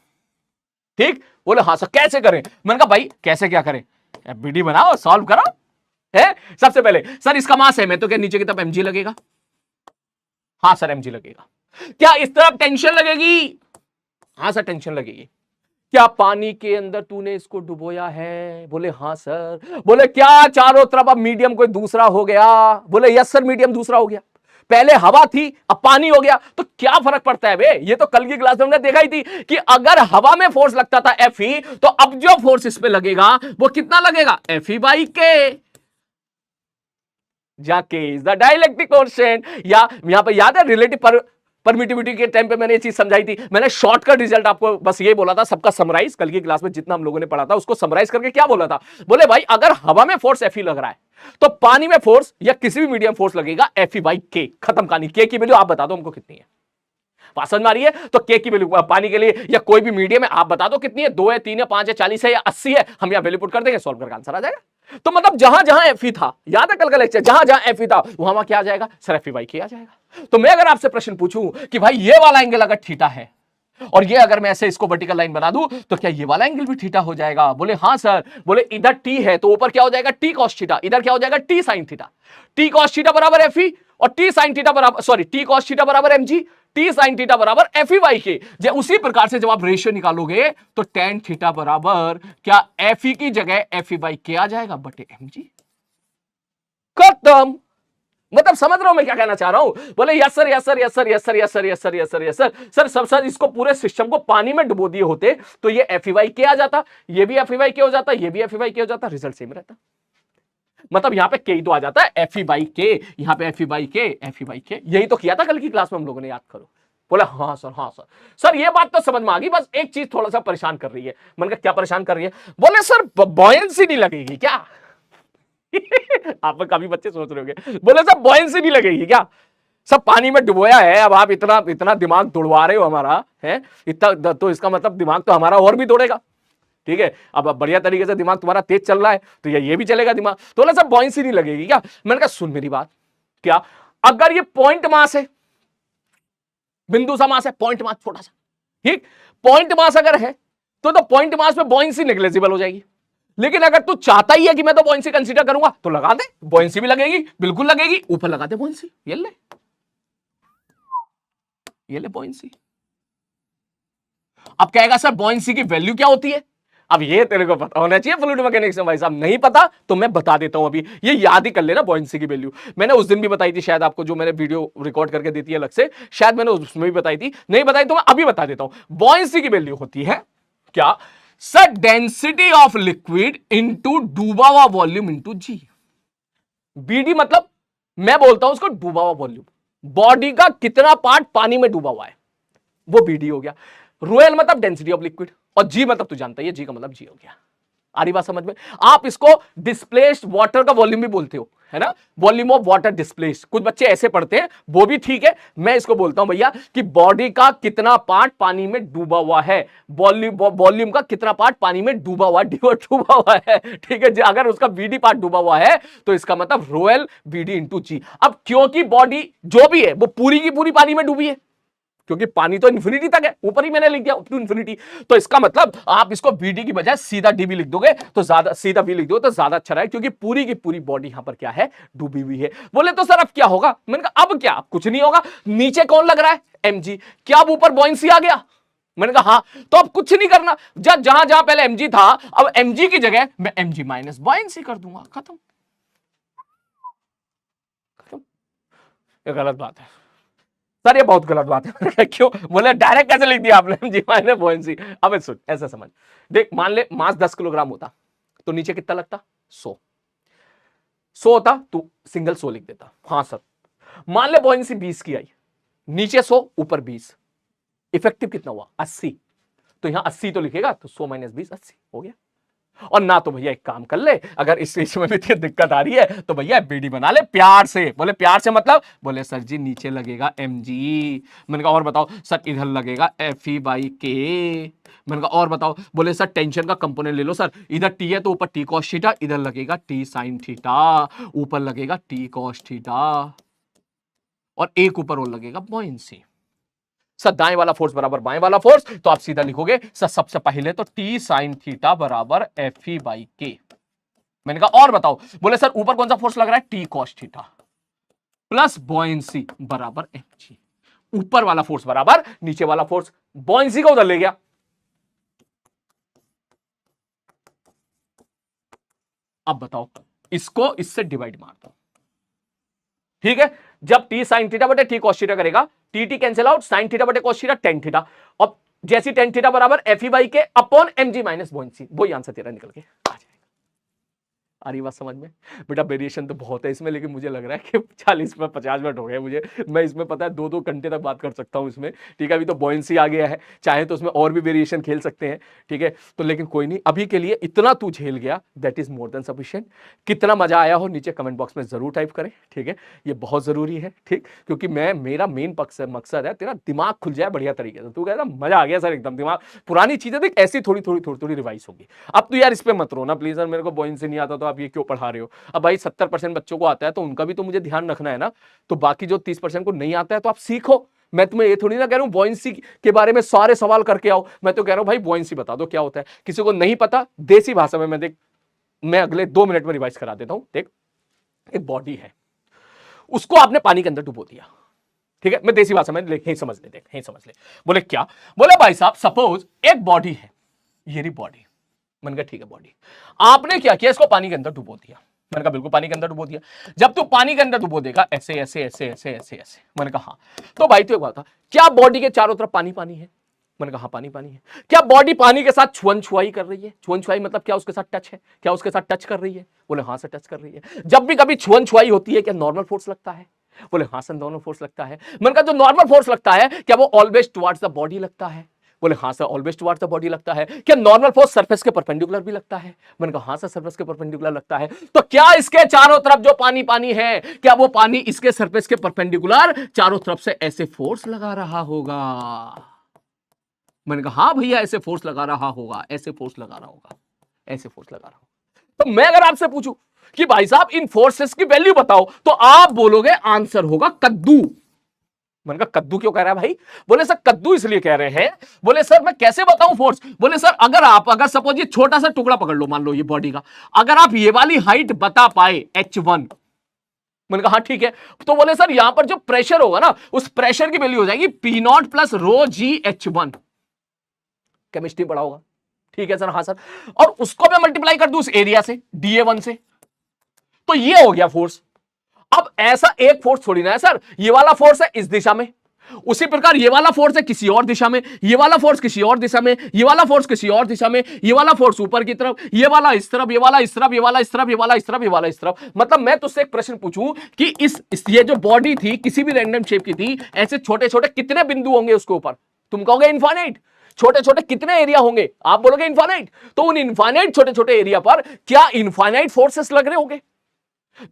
S1: ठीक, बोले हाँ सर कैसे करें। मैंने कहा भाई कैसे क्या करें, एफबीडी बनाओ, सॉल्व करो। है सबसे पहले सर इसका मास है, मैं तो क्या नीचे की तरफ mg लगेगा, हाँ सर mg लगेगा। क्या इस तरफ टेंशन लगेगी, हाँ सर टेंशन लगेगी। क्या पानी के अंदर तूने इसको डुबोया है, बोले हाँ सर। बोले क्या चारों तरफ अब मीडियम कोई दूसरा हो गया, बोले यस सर मीडियम दूसरा हो गया, पहले हवा थी अब पानी हो गया, तो क्या फर्क पड़ता है बे। ये तो कल की क्लास में हमने देखा ही थी कि अगर हवा में फोर्स लगता था Fe, तो अब जो फोर्स इस पे लगेगा वो कितना लगेगा, Fe/k, जाके इज द डाइलेक्ट्रिक कांस्टेंट। या यहां पे याद है रिलेटिव परमिटिविटी के टाइम पे मैंने ये चीज समझाई थी, मैंने शॉर्टकट रिजल्ट आपको बस ये बोला था, सबका समराइज कल की क्लास में जितना हम लोगों ने पढ़ा था उसको समराइज करके क्या बोला था। बोले भाई अगर हवा में फोर्स Fe लग रहा है तो पानी में फोर्स या किसी भी मीडियम फोर्स लगेगा Fe/k, खत्म कहानी। के की वैल्यू आप बता दो हमको कितनी है, समझ में आ रही है। तो के की वैल्यू पानी के लिए या कोई भी मीडियम है आप बता दो कितनी है, 2 है, 3 है, 5 है, 40 है या 80 है, हम यहां वैल्यू पुट कर देंगे, सॉल्व करके आंसर आ जाएगा। तो मतलब जहां जहां Fe था, याद है कल का लेक्चर, जहां जहां Fe था वहां क्या आ जाएगा, सर Fe/k आ जाएगा। तो मैं अगर आपसे प्रश्न पूछूं कि भाई ये वाला एंगल अगर थीटा है और ये अगर मैं ऐसे इसको वर्टिकल लाइन बना दूं तो क्या ये वाला एंगल भी थीटा हो जाएगा, बोले हाँ सर। बोले इधर टी है तो ऊपर क्या हो जाएगा, टी कॉस थीटा, इधर क्या हो जाएगा, T sine theta. T cos theta बराबर Fe और टी साइन थीटा बराबर, सॉरी टी कॉस थीटा बराबर mg, टी साइन थीटा बराबर Fe/k। जब उसी प्रकार से जब आप रेशियो निकालोगे तो tan थीटा बराबर क्या Fe की जगह Fe/k आ जाएगा बटे mg, खत्म। मतलब समझ रहा हूं मैं क्या कहना चाह रहा हूं। बोले yes sir yes sir yes sir yes sir yes sir yes sir yes sir yes sir sir सब सर इसको पूरे सिस्टम को पानी में डुबो दिए होते तो ये Fe/k आ जाता, ये भी Fe/k हो जाता, ये भी Fe/k हो जाता, रिजल्ट सेम रहता। मतलब यहां पे k तो आ जाता है Fe/k, यहां पे Fe/k, Fe/k, यही तो किया था कल की क्लास में हम लोगों ने, याद करो बोला हाँ सर, हाँ सर। सर ये बात तो समझ में आ गई, बस एक चीज थोड़ा सा परेशान कर रही है। मैंने कहा क्या परेशान कर रही है? बोले सर बॉयंसी नहीं लगेगी क्या? आप कभी बच्चे सोच रहे होंगे, बोले सर बॉयंसी नहीं लगेगी क्या? सब पानी में डुबोया है, अब आप इतना इतना दिमाग दौड़वा रहे हो हमारा, है इतना, तो इसका मतलब दिमाग तो हमारा और भी दौड़ेगा। ठीक है, अब बढ़िया तरीके से दिमाग तुम्हारा तेज चल रहा है तो ये भी चलेगा दिमाग। तो बोला सब बॉयंसी नहीं लगेगी क्या? मैंने कहा सुन मेरी बात, क्या अगर ये पॉइंट मास है, बिंदु सा मास है, पॉइंट मास छोटा सा, ठीक, पॉइंट मास अगर है तो पॉइंट मास में बॉयंसी नेग्लेजिबल हो जाएगी। लेकिन अगर तू चाहता ही है कि मैं तो बॉयंसी कंसीडर करूंगा तो लगा दे, बॉयंसी भी लगेगी, बिल्कुल लगेगी, ऊपर लगा दे बॉयंसी, ये ले बॉयंसी। अब कहेगा सर बॉयंसी की वैल्यू क्या होती है? अब ये तेरे को पता होना चाहिए फ्लूइड मैकेनिक्स में भाई साहब, नहीं पता तो मैं बता देता हूं, अभी ये याद ही कर लेना बॉयंसी की वैल्यू। मैंने उस दिन भी बताई थी शायद आपको, जो मैंने वीडियो रिकॉर्ड करके दी थी अलग से, शायद मैंने उसमें भी बताई थी, नहीं बताई तो मैं अभी बता देता हूं। बॉयंसी की वैल्यू होती है क्या? Sir density of liquid into डूबा हुआ वॉल्यूम इंटू जी। बीडी मतलब मैं बोलता हूं उसको डूबा हुआ वॉल्यूम, बॉडी का कितना पार्ट पानी में डूबा हुआ है, वो बीडी हो गया। रोएल मतलब डेंसिटी ऑफ लिक्विड, और जी मतलब तू जानता है जी का मतलब जी हो गया। आ रही बात समझ में? आप इसको डिस्प्लेस्ड वाटर का वॉल्यूम भी बोलते हो, है ना, वॉल्यूम ऑफ वाटर डिस्प्लेस्ड, कुछ बच्चे ऐसे पढ़ते हैं, वो भी ठीक है। मैं इसको बोलता हूं भैया कि बॉडी का कितना पार्ट पानी में डूबा हुआ है, वॉल्यूम का कितना पार्ट पानी में डूबा हुआ है, ठीक है। अगर उसका बीडी पार्ट डूबा हुआ है तो इसका मतलब रोएल बीडी इंटू जी। अब क्योंकि बॉडी जो भी है वो पूरी की पूरी पानी में डूबी है, क्योंकि पानी तो इन्फिनिटी तक है, ऊपर ही मैंने लिख दिया अप टू इन्फिनिटी, तो इसका मतलब आप इसको बीडी की बजाय सीधा डीबी लिख दोगे तो ज्यादा, सीधा बी लिख दोगे तो ज्यादा अच्छा रहेगा, क्योंकि पूरी की पूरी बॉडी यहां पर क्या है, डूबी हुई है। बोले तो सर अब क्या होगा? मैंने कहा अब क्या, कुछ नहीं होगा, नीचे कौन लग रहा है, एमजी, क्या अब ऊपर बॉयंसी आ गया? मैंने कहा हाँ, तो अब कुछ नहीं करना, जहां जहां पहले एमजी था अब एमजी की जगह मैं एमजी माइनस बॉयंसी कर दूंगा, खत्म। ये गलत बात है सर, ये बहुत गलत बात है। क्यों? बोले डायरेक्ट कैसे लिख दिया आपने जी माइनस बॉयंसी? अब सुन, ऐसा समझ, देख मान ले मास 10 किलोग्राम होता तो नीचे कितना लगता, 100 होता, तू सिंगल 100 लिख देता। हाँ सर, मान ले बॉयंसी 20 की आई, नीचे 100 ऊपर 20, इफेक्टिव कितना हुआ, 80, तो यहां 80 तो लिखेगा, तो 100 माइनस 20 80 हो गया। और ना तो भैया एक काम कर ले, अगर इस चीज में भी दिक्कत आ रही है तो भैया बीडी बना ले प्यार से। बोले प्यार से मतलब? बोले सर जी नीचे लगेगा mg। मैंने कहा और बताओ सर, इधर लगेगा Fe/K। मैंने कहा और बताओ? बोले सर टेंशन का कंपोनेंट ले लो सर, इधर टी है तो ऊपर टी कॉस थीटा, इधर लगेगा टी साइन थीटा, ऊपर लगेगा टी कॉस थीटा, और एक ऊपर और लगेगा बॉयंसी। सर दाएं वाला फोर्स बराबर बाएं वाला फोर्स, तो आप सीधा लिखोगे सर सबसे पहले तो टी साइन थीटा बराबर Fe/K। मैंने कहा और बताओ? बोले सर ऊपर कौन सा फोर्स लग रहा है, T cos theta plus buoyancy बराबर mg। ऊपर वाला फोर्स बराबर नीचे वाला फोर्स, बॉयंसी का उधर ले गया। अब बताओ, इसको इससे डिवाइड मार दो, ठीक है। जब टी साइन थीटा बटे टी कॉस थीटा करेगा, T cancel out, sine theta बटे कॉस थीटा टेन थीटा, और जैसी टेन थीटा बराबर Fe/K upon mg minus buoyancy, वही आंसर तेरा निकल के आ जाएगा। आ रही बात समझ में? बेटा वेरिएशन तो बहुत है इसमें, लेकिन मुझे लग रहा है कि 40 में 50 मिनट हो गए मुझे, मैं इसमें पता है 2-2 घंटे तक बात कर सकता हूं इसमें, ठीक है। अभी तो बॉयंसी आ गया है, चाहे तो उसमें और भी वेरिएशन खेल सकते हैं, ठीक है। तो लेकिन कोई नहीं, अभी के लिए इतना तू झेल गया, that is more than sufficient. कितना मजा आया हो नीचे कमेंट बॉक्स में जरूर टाइप करें, ठीक है, ये बहुत जरूरी है, ठीक, क्योंकि मेरा मेन मकसद है तेरा दिमाग खुल जाए बढ़िया तरीके से। तू कहता मजा आ गया सर एकदम, दिमाग पुरानी चीजें देख ऐसी थोड़ी थोड़ी रिवाइज होगी। अब तू यार इस पे मत रोना प्लीज, मेरे को बॉयंसी नहीं आता तो आप ये क्यों पढ़ा रहे हो? अब भाई 70% बच्चों को आता है तो उनका भी तो मुझे ध्यान रखना है ना, तो बाकी जो 30% को नहीं आता है तो आप सीखो। मैं तुम्हें ये थोड़ी ना कह रहा हूं बॉयंसी के बारे में सारे सवाल करके आओ, मैं तो कह रहा हूं भाई बॉयंसी बता दो क्या होता है। किसी को नहीं पता, देसी भाषा में मैं देख, मैं अगले 2 मिनट में रिवाइज करा देता हूं। देख, एक बॉडी है, उसको आपने पानी के अंदर डुबो दिया, ठीक है, मैं देसी भाषा में यही समझ ले, देख यही समझ ले। बोले क्या? बोले भाई साहब सपोज एक बॉडी है, ये रही बॉडी। मैंने कहा ठीक है बॉडी, आपने क्या किया, इसको पानी के अंदर डुबो दिया। मैंने कहा बिल्कुल पानी के अंदर डुबो दिया। जब तू पानी के अंदर डुबो देगा ऐसे ऐसे ऐसे ऐसे ऐसे ऐसे, मैंने कहा हाँ, तो भाई तो एक बात था, क्या बॉडी के चारों तरफ पानी पानी है? मैंने कहा हाँ पानी पानी है। क्या बॉडी पानी के साथ छुअन छुआई कर रही है? छुअन छुआई मतलब क्या उसके साथ टच है? क्या उसके साथ टच कर रही है? बोले हाँ से टच कर रही है। जब भी कभी छुअन छुआई होती है क्या नॉर्मल फोर्स लगता है? बोले हाँ सर दोनों फोर्स लगता है। मैंने कहा जो नॉर्मल फोर्स लगता है क्या वो ऑलवेज टुवर्ड्स द बॉडी लगता है? बोले हाँ sir always towards the body लगता है। क्या नॉर्मल फोर्स सरफेस के परपेंडिकुलर भी लगता है? मैंने कहा हाँ सर सरफेस के परपेंडिकुलर लगता है। तो क्या इसके चारों तरफ जो पानी पानी है क्या वो पानी इसके सरफेस के परपेंडिकुलर चारों तरफ से ऐसे फोर्स लगा रहा होगा? मैंने कहा हाँ भैया ऐसे फोर्स लगा रहा होगा, ऐसे फोर्स लगा रहा होगा, ऐसे फोर्स लगा रहा होगा। तो मैं अगर आपसे पूछूं कि भाई साहब इन फोर्सेस की वैल्यू बताओ तो आप बोलोगे आंसर होगा कद्दू। मैंने कहा कद्दू क्यों कह रहा है भाई? बोले सर कद्दू इसलिए कह रहे हैं। बोले सर मैं कैसे बताऊं फोर्स? बोले सर अगर सपोज ये छोटा सा टुकड़ा पकड़ लो, मान लो ये बॉडी का, अगर आप ये वाली हाइट बता पाए h1, मैंने कहा हाँ ठीक है, तो बोले सर यहां पर जो प्रेशर होगा ना उस प्रेशर की वैल्यू हो जाएगी P0 प्लस रो जी H1। केमिस्ट्री पढ़ा होगा, ठीक है सर, हाँ सर। और उसको मैं मल्टीप्लाई कर दूं उस एरिया से dA1 से, तो ये हो गया फोर्स। अब ऐसा एक फोर्स थोड़ी ना है सर, ये वाला फोर्स है इस दिशा में, उसी प्रकार ये वाला फोर्स है किसी और दिशा में, ये वाला फोर्स किसी और दिशा में, ये वाला फोर्स किसी और दिशा में, ये वाला फोर्स ऊपर की तरफ, ये वाला इस तरफ, ये वाला इस तरफ, ये वाला इस तरफ, ये वाला इस तरफ, ये वाला इस तरफ। मतलब मैं तुझसे एक प्रश्न पूछूं कि ये जो बॉडी थी किसी भी रैंडम शेप की थी, ऐसे छोटे छोटे कितने बिंदु होंगे उसके ऊपर? तुम कहोगे इनफाइनाइट। छोटे छोटे कितने एरिया होंगे? आप बोलोगे इनफाइनाइट। तो उन इनफाइनाइट छोटे छोटे एरिया पर क्या इनफाइनाइट फोर्सेस लग रहे होंगे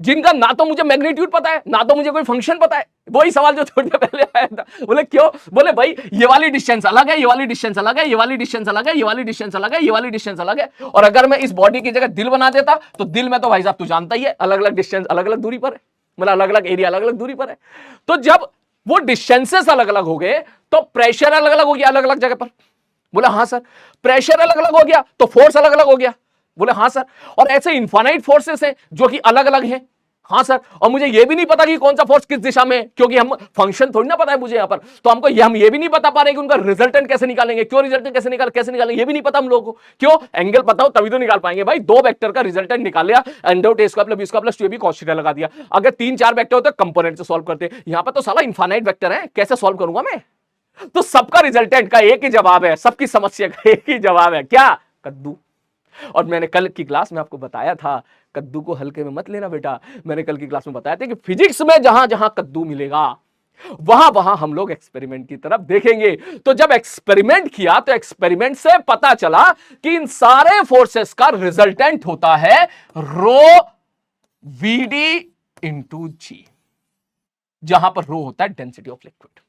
S1: जिनका ना तो मुझे मैग्नीट्यूड पता है ना तो मुझे कोई फंक्शन पता है? वही सवाल जो थोड़ी देर पहले आया था। बोले क्यों? बोले भाई ये वाली डिस्टेंस अलग है, ये वाली डिस्टेंस अलग है, ये वाली डिस्टेंस अलग है, ये वाली डिस्टेंस अलग है, ये वाली डिस्टेंस अलग है। और अगर मैं इस बॉडी की जगह दिल बना देता तो दिल में तो भाई साहब तू जानता ही है अलग अलग डिस्टेंस अलग अलग दूरी पर है, मतलब अलग अलग एरिया अलग अलग दूरी पर है। तो जब वो डिस्टेंसेस अलग अलग हो गए तो प्रेशर अलग अलग हो गया अलग अलग जगह पर। बोला हाँ सर। प्रेशर अलग अलग हो गया तो फोर्स अलग अलग हो गया। बोले हाँ सर। और ऐसे इनफाइनाइट फोर्सेस हैं जो कि अलग अलग हैं। हाँ सर। और मुझे ये भी नहीं पता कि कौन सा फोर्स किस दिशा में, क्योंकि हम फंक्शन थोड़ी ना पता है मुझे यहां पर, तो हम ये भी नहीं बता पा रहे कि उनका रिजल्टेंट कैसे निकालेंगे। क्यों रिजल्टेंट कैसे निकालेंगे ये भी नहीं पता हम लोगों को। क्यों? एंगल पता हो तभी तो निकाल पाएंगे भाई। दो वेक्टर का रिजल्टेंट निकाल लिया, एंडोट A square plus B square plus 2ab cos theta लगा दिया। अगर 3-4 वेक्टर होते कंपोनेंट से सॉल्व करते, यहां पर तो साला इनफाइनाइट वेक्टर है, कैसे सॉल्व करूंगा मैं? तो सबका रिजल्टेंट का एक ही जवाब है, सबकी समस्या का एक ही जवाब है, क्या? कद्दू। और मैंने कल की क्लास में आपको बताया था कद्दू को हल्के में मत लेना बेटा। मैंने कल की क्लास में बताया था कि फिजिक्स में जहां जहां कद्दू मिलेगा वहां वहां हम लोग एक्सपेरिमेंट की तरफ देखेंगे। तो जब एक्सपेरिमेंट किया तो एक्सपेरिमेंट से पता चला कि इन सारे फोर्सेस का रिजल्टेंट होता है रो वीडी इंटू जी, जहां पर रो होता है डेंसिटी ऑफ लिक्विड।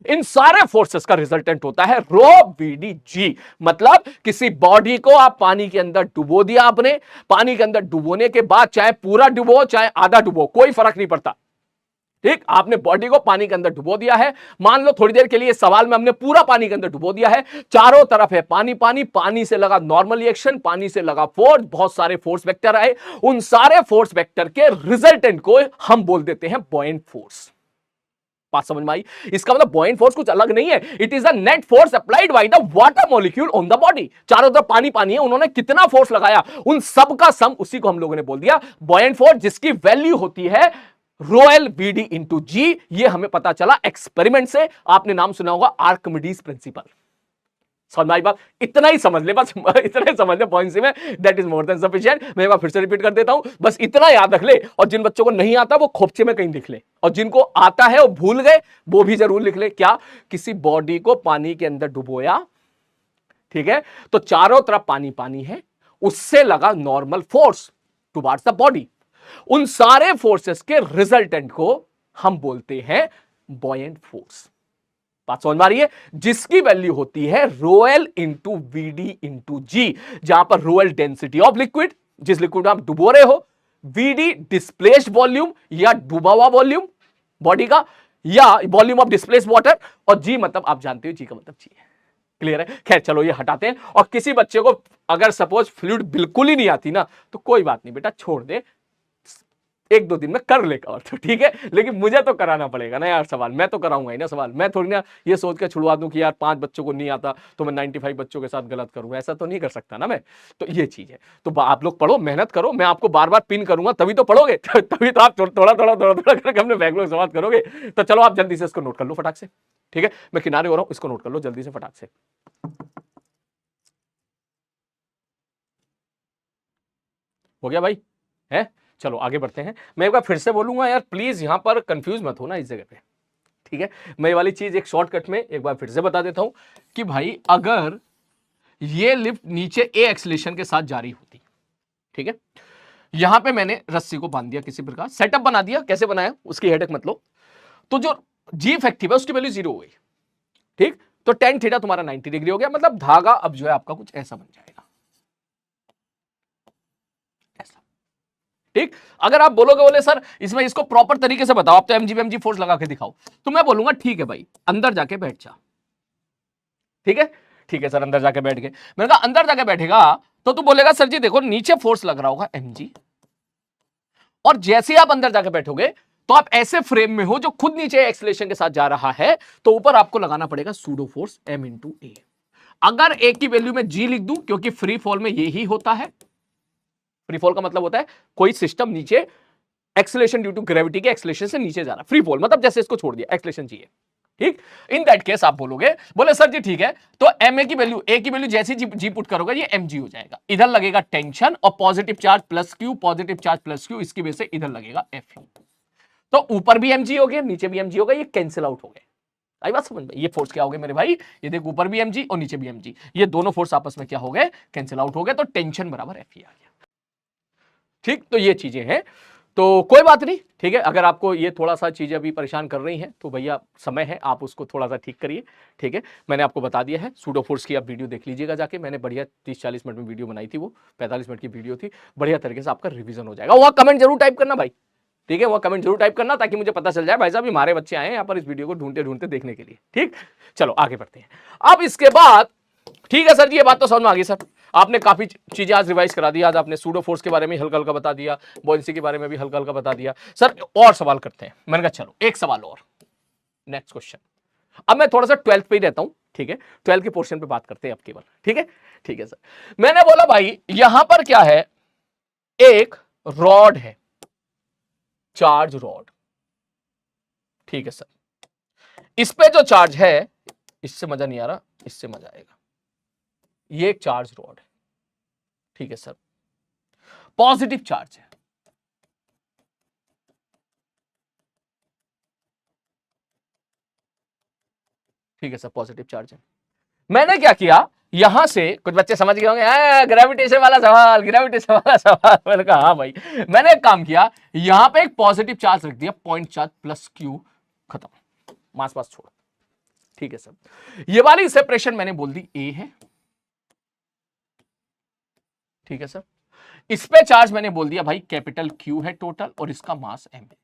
S1: इन सारे फोर्सेस का रिजल्टेंट होता है रो वीडी जी। मतलब किसी बॉडी को आप पानी के अंदर डुबो दिया, आपने पानी के अंदर डुबोने के बाद चाहे पूरा डुबो चाहे आधा डुबो कोई फर्क नहीं पड़ता, ठीक? आपने बॉडी को पानी के अंदर डुबो दिया है, मान लो थोड़ी देर के लिए सवाल में हमने पूरा पानी के अंदर डुबो दिया है, चारों तरफ है पानी पानी, पानी से लगा नॉर्मल रिएक्शन, पानी से लगा फोर्स, बहुत सारे फोर्स वेक्टर आए, उन सारे फोर्स वेक्टर के रिजल्टेंट को हम बोल देते हैं बॉयंट फोर्स। बात समझ में आई? इसका मतलब बॉयंट फोर्स कुछ अलग नहीं है, it is the net force applied by the water molecule on the body. चारों तरफ पानी पानी है, उन्होंने कितना फोर्स लगाया उन सब का सम, उसी को हम लोगों ने बोल दिया बॉयंट फोर्स, जिसकी वैल्यू होती है rho L B D into G. ये हमें पता चला एक्सपेरिमेंट से। आपने नाम सुना होगा आर्किमिडीज प्रिंसिपल। समझ में आई बात? इतना ही समझ ले, बस इतना ही समझ ले पॉइंट में, that is more than sufficient. मैं एक बार फिर से रिपीट कर देता हूं, बस इतना याद रख ले। और जिन बच्चों को नहीं आता वो खोपचे में कहीं लिख ले, और जिनको आता है वो भूल गए वो भी जरूर लिख ले। क्या? किसी बॉडी को पानी के अंदर डुबोया, ठीक है, तो चारों तरफ पानी पानी है, उससे लगा normal force towards the body, उन सारे फोर्सेस के रिजल्टेंट को हम बोलते हैं बॉयंट फोर्स। बात समझ में आ रही है? जिसकी वैल्यू होती है रोएल इंटू वीडी इंटू जी, जहां पर रोएल डेंसिटी ऑफ लिक्विड, जिस लिक्विड में आप डुबो रहे हो, वीडी डिस्प्लेस्ड वॉल्यूम या डूबा हुआ वॉल्यूम बॉडी का, या वॉल्यूम ऑफ डिस्प्लेस्ड वाटर, और जी मतलब आप जानते हो जी का मतलब जी है। क्लियर है? खैर चलो ये हटाते हैं। और किसी बच्चे को अगर सपोज फ्लूइड बिल्कुल ही नहीं आती ना, तो कोई बात नहीं बेटा, छोड़ दे, 1-2 दिन में कर लेगा और तो ठीक है, लेकिन मुझे तो कराना पड़ेगा ना यार सवाल, मैं तो कराऊंगा ही ना सवाल। मैं थोड़ी ना ये सोच के छुड़वा दूं कि यार 5 बच्चों को नहीं आता तो मैं 95 बच्चों के साथ गलत करूंगा, ऐसा तो नहीं कर सकता ना मैं। तो ये चीज है, तो आप लोग पढ़ो, मेहनत करो, मैं आपको बार बार पिन करूंगा तभी तो पढ़ोगे तभी तो आप थोड़ा थोड़ा करके अपने बैकलॉग समाप्त करोगे। तो चलो आप जल्दी से इसको नोट कर लो फटाक से, ठीक है? मैं किनारे हो रहा हूं, इसको नोट कर लो जल्दी से फटाक से। हो गया भाई? है चलो आगे बढ़ते हैं। मैं एक बार फिर से बोलूंगा यार, प्लीज यहां पर कंफ्यूज मत होना इस जगह पे, ठीक है। मैं ये वाली चीज एक शॉर्टकट में एक बार फिर से बता देता हूं कि भाई अगर ये लिफ्ट नीचे ए एक्सीलरेशन के साथ जारी होती, ठीक है, यहां पे मैंने रस्सी को बांध दिया, किसी प्रकार सेटअप बना दिया, कैसे बनाया उसकी हेडेक मत लो, तो जो जी इफेक्टिव है उसकी वैल्यू 0 हो गई, ठीक। तो टेन थीटा तुम्हारा 90 डिग्री हो गया, मतलब धागा अब जो है आपका कुछ ऐसा बन जाएगा, ऐसा, ठीक। अगर आप बोलोगे बोले सर इसमें इसको प्रॉपर तरीके से बताओ, आप तो एमजी फोर्स लगा के दिखाओ, तो मैं बोलूंगा ठीक है भाई अंदर जाके बैठ जा, ठीक है, ठीक है सर अंदर जाके बैठ गए। मैंने कहा अंदर जाके बैठेगा तो तू बोलेगा सर जी देखो नीचे फोर्स लग रहा होगा mg, और जैसे आप अंदर जाके बैठोगे तो आप ऐसे फ्रेम में हो जो खुद नीचे एक्सीलरेशन के साथ जा रहा है, तो ऊपर आपको लगाना पड़ेगा सूडो फोर्स m इंटू ए। अगर a की वैल्यू में g लिख दूं, क्योंकि फ्री फॉल में ये ही होता है, फ्री फॉल का मतलब होता है कोई सिस्टम नीचे एक्सीलरेशन ड्यू टू ग्रेविटी के एक्सीलरेशन से नीचे जा रहा है, फ्री फॉल मतलब जैसे इसको छोड़ दिया एक्सीलरेशन चाहिए, ठीक। इन दैट केस आप बोलोगे बोले सर जी ठीक है, तो एम ए की वैल्यू जैसी जी पुट करोगे ये एम जी हो जाएगा, इधर लगेगा टेंशन और पॉजिटिव चार्ज प्लस क्यू, इसकी वजह से इधर लगेगा एफ यू, तो ऊपर भी एम जी हो गया नीचे भी एम जी होगा, ये कैंसिल आउट हो गए। आई बात समझ में? ये फोर्स क्या हो गए मेरे भाई, ये देख ऊपर भी एम जी और नीचे भी एम जी, ये दोनों फोर्स आपस में क्या हो गए, कैंसिल आउट हो गए, तो टेंशन बराबर एफ ई आ गया, ठीक। तो ये चीजें हैं, तो कोई बात नहीं, ठीक है। अगर आपको ये थोड़ा सा चीजें अभी परेशान कर रही हैं तो भैया समय है, आप उसको थोड़ा सा ठीक करिए, ठीक है। मैंने आपको बता दिया है, सूडो फोर्स की आप वीडियो देख लीजिएगा जाके, मैंने बढ़िया 30-40 मिनट में वीडियो बनाई थी, वो 45 मिनट की वीडियो थी, बढ़िया तरीके से आपका रिवीजन हो जाएगा। वहां कमेंट जरूर टाइप करना भाई, ठीक है, वहां कमेंट जरूर टाइप करना ताकि मुझे पता चल जाए भाई साहब हमारे बच्चे आए हैं यहाँ पर इस वीडियो को ढूंढते ढूंढते देखने के लिए, ठीक। चलो आगे बढ़ते हैं। अब इसके बाद ठीक है सर जी, ये बात तो समझ में आ गई सर, आपने काफी चीजें आज रिवाइज करा दी, आज आपने सूडो फोर्स के बारे में हल्का हल्का बता दिया, बॉयंसी के बारे में भी हल्का हल्का बता दिया। सर और सवाल करते हैं, मैंने कहा चलो एक सवाल और, नेक्स्ट क्वेश्चन। अब मैं थोड़ा सा 12th पे ही रहता हूं, ठीक है, 12th के पोर्शन पे बात करते हैं अब केवल, ठीक है, ठीक है सर। मैंने बोला भाई यहां पर क्या है, एक रॉड है, चार्ज रॉड, ठीक है सर, इस पे जो चार्ज है, इससे मजा नहीं आ रहा, इससे मजा आएगा, ये एक चार्ज रॉड है, ठीक है सर, पॉजिटिव चार्ज है, ठीक है सर, पॉजिटिव चार्ज है। मैंने क्या किया, यहां से कुछ बच्चे समझ गए होंगे ग्रेविटेशन वाला सवाल, ग्रेविटेशन वाला सवाल, मैंने कहा हाँ भाई, मैंने एक काम किया, यहां पे एक पॉजिटिव चार्ज रख दिया, पॉइंट चार्ज प्लस क्यू, खत्म, मास पास छोड़, ठीक है सर। ये वाली सेपरेशन मैंने बोल दी ए है, ठीक है सर। इस पे चार्ज मैंने बोल दिया भाई कैपिटल क्यू है टोटल, और इसका मास एम है,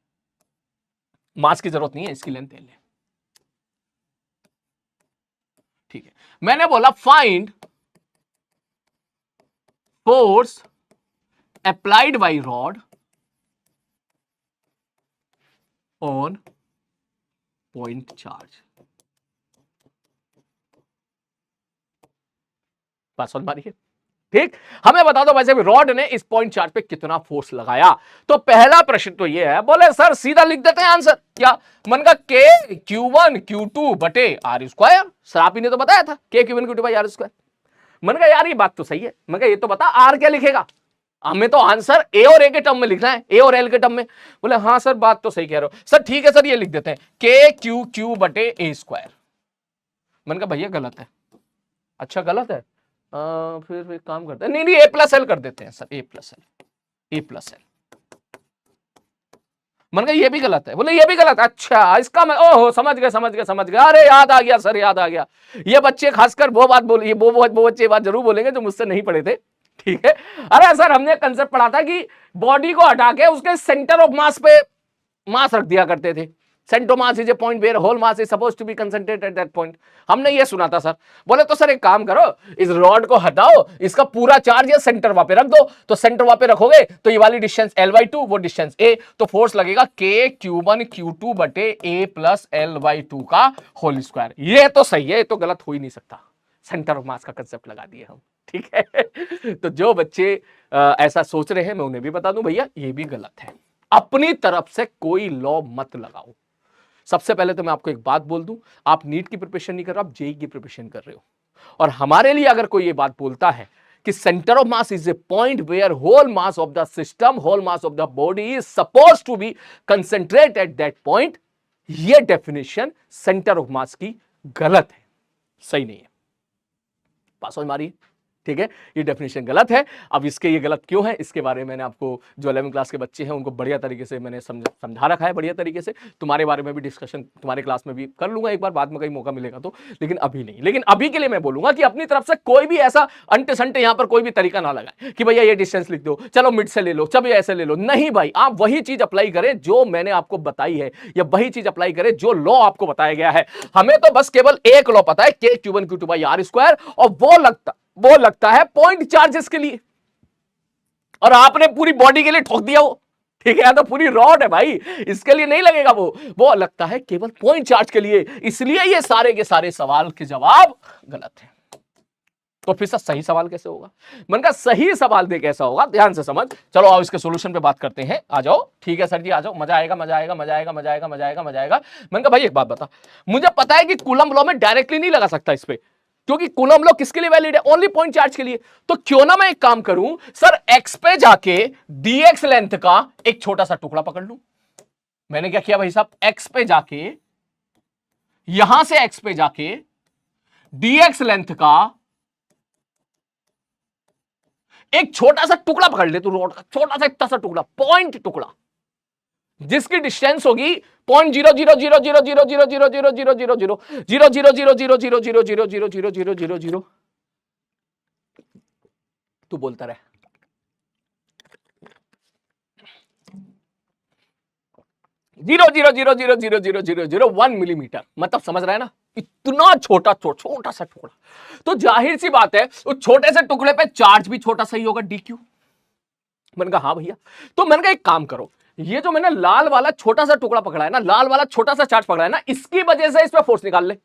S1: मास की जरूरत नहीं है, इसकी लेंथ एल है, ठीक है। मैंने बोला find force applied by rod on point charge, बात समझ मारी है, ठीक। हमें बता दो भाई साहब रॉड ने इस पॉइंट चार्ज पे कितना फोर्स लगाया। तो पहला प्रश्न तो ये है, बोले सर सीधा लिख देते हैं आंसर, क्या मन का के Q1 Q2 बटे आर स्क्वायर, सर आप ही ने तो बताया था के Q1 Q2 by R square. मन का यार ये बात तो सही है, मैं ये तो बता आर क्या लिखेगा, हमें तो आंसर ए और ए के टर्म में लिखना है, ए और एल के टर्म में। बोले हाँ सर बात तो सही कह रहे हो सर, ठीक है सर ये लिख देते हैं के क्यू क्यू बटे ए स्क्वायर। मन का भैया गलत है, अच्छा गलत है, फिर एक काम करते हैं, नहीं ए प्लस एल कर देते हैं सर, ए प्लस एल। मन का ये भी गलत है, बोले ये भी गलत, अच्छा इसका मैं ओहो समझ गए, अरे याद आ गया सर, याद आ गया। ये बच्चे खासकर वो बात बोल, ये वो बच्चे बात जरूर बोलेंगे जो मुझसे नहीं पढ़े थे, ठीक है। अरे सर हमने कंसेप्ट पढ़ा था कि बॉडी को हटा के उसके सेंटर ऑफ मास पे मास रख दिया करते थे, centre of mass is a point where whole mass is supposed to be concentrated at that point, हमने ये सुना था सर। बोले तो सर एक काम करो, इस रॉड को हटाओ, इसका पूरा चार्ज ये सेंटर वहां पे रख दो, तो सेंटर वहां पे रखोगे तो ये वाली डिस्टेंस L/2 वो डिस्टेंस A, तो फोर्स लगेगा K Q1 Q2 बटे A प्लस L/2 का होल स्क्वायर। ये तो सही है, ये तो गलत हो ही नहीं सकता, सेंटर ऑफ मास का कंसेप्ट लगा दिए हम, ठीक है। तो जो बच्चे ऐसा सोच रहे हैं मैं उन्हें भी बता दूं भैया ये भी गलत है, अपनी तरफ से कोई लॉ मत लगाओ। सबसे पहले तो मैं आपको एक बात बोल दूं, आप नीट की प्रिपरेशन नहीं कर रहे, आप जेई की प्रिपरेशन कर रहे हो, और हमारे लिए अगर कोई ये बात बोलता है कि कि centre of mass is a point where whole mass of the system, whole mass of the body is suppose to be concentrate at that point, ये डेफिनेशन सेंटर ऑफ मास की गलत है, सही नहीं है। पास समझ मारिए, ठीक है, ये डेफिनेशन गलत है। अब इसके ये गलत क्यों है, इसके बारे में मैंने आपको, जो 11वीं क्लास के बच्चे हैं उनको बढ़िया तरीके से मैंने समझा रखा है, बढ़िया तरीके से। तुम्हारे बारे में भी डिस्कशन तुम्हारे क्लास में भी कर लूंगा एक बार, बाद में कहीं मौका मिलेगा तो, लेकिन अभी नहीं। लेकिन अभी के लिए मैं बोलूंगा कि अपनी तरफ से कोई भी ऐसा अंटे संटे यहां पर कोई भी तरीका ना लगाए कि भैया ये डिस्टेंस लिख दो, चलो मिड से ले लो, चलो ऐसे ले लो। नहीं भाई, आप वही चीज अप्लाई करें जो मैंने आपको बताई है, या वही चीज अप्लाई करें जो लॉ आपको बताया गया है। हमें तो बस केवल एक लॉ पता है, के Q1 Q2 by R square, और वो लगता है पॉइंट चार्जेस के लिए, और आपने पूरी बॉडी के लिए ठोक दिया वो, ठीक है, तो पूरी रॉड है भाई, इसके लिए नहीं लगेगा वो लगता है केवल पॉइंट चार्ज के लिए। इसलिए ये सारे के सारे सवाल के जवाब गलत है। तो फिर सही सवाल कैसे होगा? मन का सही सवाल दे कैसा होगा, ध्यान से समझ। चलो आओ इसके सॉल्यूशन पे बात करते हैं, आ जाओ। ठीक है सर जी, आ जाओ, मजा आएगा मजा आएगा मजा आएगा मजा आएगा मजा आएगा मजा आएगा। मन का भाई एक बात बता, मुझे पता है कि कूलम लॉ में डायरेक्टली नहीं लगा सकता इस पे, क्योंकि कूलम लॉ किसके लिए वैलिड है? ओनली पॉइंट चार्ज के लिए। तो क्यों ना मैं एक काम करूं सर, एक्स पे जाके dx लेंथ का एक छोटा सा टुकड़ा पकड़ लूं। मैंने क्या किया भाई साहब, एक्स पे जाके, यहां से एक्स पे जाके dx लेंथ का एक छोटा सा टुकड़ा पकड़ ले तू, रोड का छोटा सा इतना सा टुकड़ा, पॉइंट टुकड़ा, जिसकी डिस्टेंस होगी 0.0000000000000000000000000 तू बोलता रहे, 0.000000001 मिलीमीटर, मतलब समझ रहा है ना, इतना छोटा छोटा सा टुकड़ा। तो जाहिर सी बात है उस छोटे से टुकड़े पे चार्ज भी छोटा सा ही होगा, dq। मैंने कहा हाँ भैया, तो मैंने कहा एक काम करो, ये जो मैंने लाल वाला छोटा सा टुकड़ा पकड़ा है ना, लाल वाला छोटा सा चार्ज पकड़ा है ना, इसकी वजह से इस पे फोर्स निकाल ले।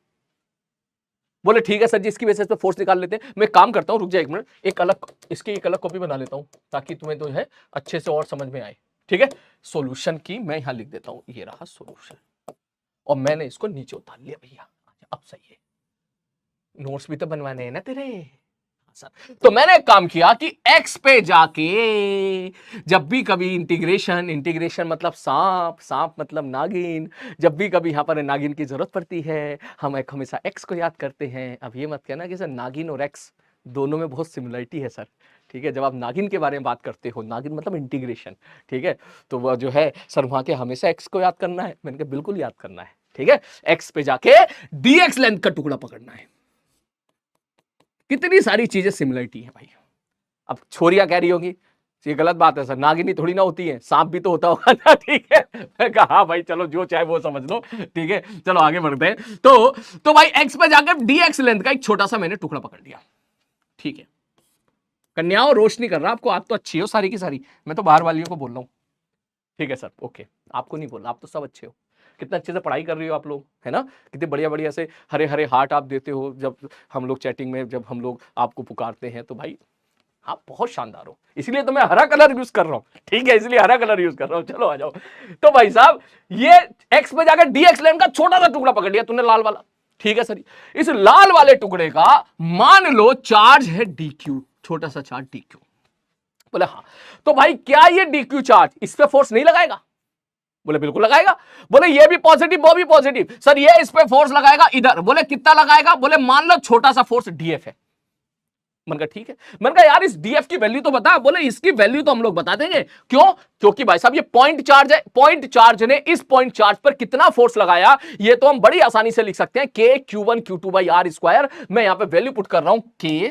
S1: बोले ठीक है सर जी, इसकी वजह से इस पे फोर्स निकाल लेते हैं। मैं काम करता हूं, रुक जा एक मिनट, एक अलग कॉपी बना लेता हूं ताकि तुम्हें तो है अच्छे से और समझ में आए। ठीक है, सॉल्यूशन की मैं यहां लिख देता हूं, ये रहा सॉल्यूशन, और मैंने इसको नीचे उतार लिया भैया। अब सही है, नोट्स भी तो बनवाने हैं ना तेरे। तो मैंने एक काम किया कि x पे जाके जब भी कभी इंटीग्रेशन मतलब सांप मतलब नागिन, जब भी कभी यहां पर नागिन की जरूरत पड़ती है, हम एक हमेशा x को याद करते हैं। अब ये मत कहना कि सर नागिन और x दोनों में बहुत सिमिलरिटी है सर, ठीक है। जब आप नागिन के बारे में बात करते हो, नागिन मतलब इंटीग्रेशन, ठीक है, तो वह जो है सर वहां के हमेशा x को याद करना है। मैंने कहा बिल्कुल याद करना है, ठीक है। x पे जाके dx लेंथ का टुकड़ा पकड़ना है। कितनी सारी चीजें सिमिलरिटी है भाई। अब छोरियां कह रही होगी ये गलत बात है सर, नागिनी थोड़ी ना होती है, सांप भी तो होता होगा ना, ठीक है। मैं कहा हाँ भाई चलो जो चाहे वो समझ लो, ठीक है, चलो आगे बढ़ते हैं। तो भाई x पे जाकर dx लेंथ का एक छोटा सा मैंने टुकड़ा पकड़ लिया, ठीक है। कन्याओं, रोशनी कर रहा आपको, आप तो अच्छी हो सारी की सारी, मैं तो बाहर वालियों को बोल रहा हूं, ठीक है सर, ओके, आपको नहीं बोल रहा, आप तो सब अच्छे हो। कितना अच्छे से पढ़ाई कर रही हो आप लोग, है ना, कितने बढ़िया बढ़िया से हरे हरे हार्ट आप देते हो जब हम लोग चैटिंग में, जब हम लोग आपको पुकारते हैं, तो भाई आप बहुत शानदार हो, इसलिए तो मैं हरा कलर यूज कर रहा हूं, ठीक है, इसलिए हरा कलर यूज कर रहा हूं। चलो आ जाओ। तो भाई साहब ये एक्स पे जाकर dx लेंथ का छोटा सा टुकड़ा पकड़ लिया तूने, लाल वाला, ठीक है सर। इस लाल वाले टुकड़े का मान लो चार्ज है dq, छोटा सा चार्ज dq। बोले हाँ, तो भाई क्या ये dq चार्ज इस पे फोर्स नहीं लगाएगा? बोले बिल्कुल लगाएगा। बोले ये भी पॉजिटिव वो भी पॉजिटिव, सर ये इस पे फोर्स लगाएगा इधर। बोले कितना लगाएगा? बोले मान लो छोटा सा फोर्स df है। मन का ठीक है। मन का यार इस df की वैल्यू तो बता। बोले इसकी वैल्यू तो हम लोग बता देंगे। क्यों? क्योंकि भाई साहब ये पॉइंट चार्ज है, पॉइंट चार्ज ने इस पॉइंट चार्ज पर कितना फोर्स लगाया ये तो हम बड़ी आसानी से लिख सकते हैं, k q1 q2 by R square. मैं यहां पे वैल्यू पुट कर रहा हूं k,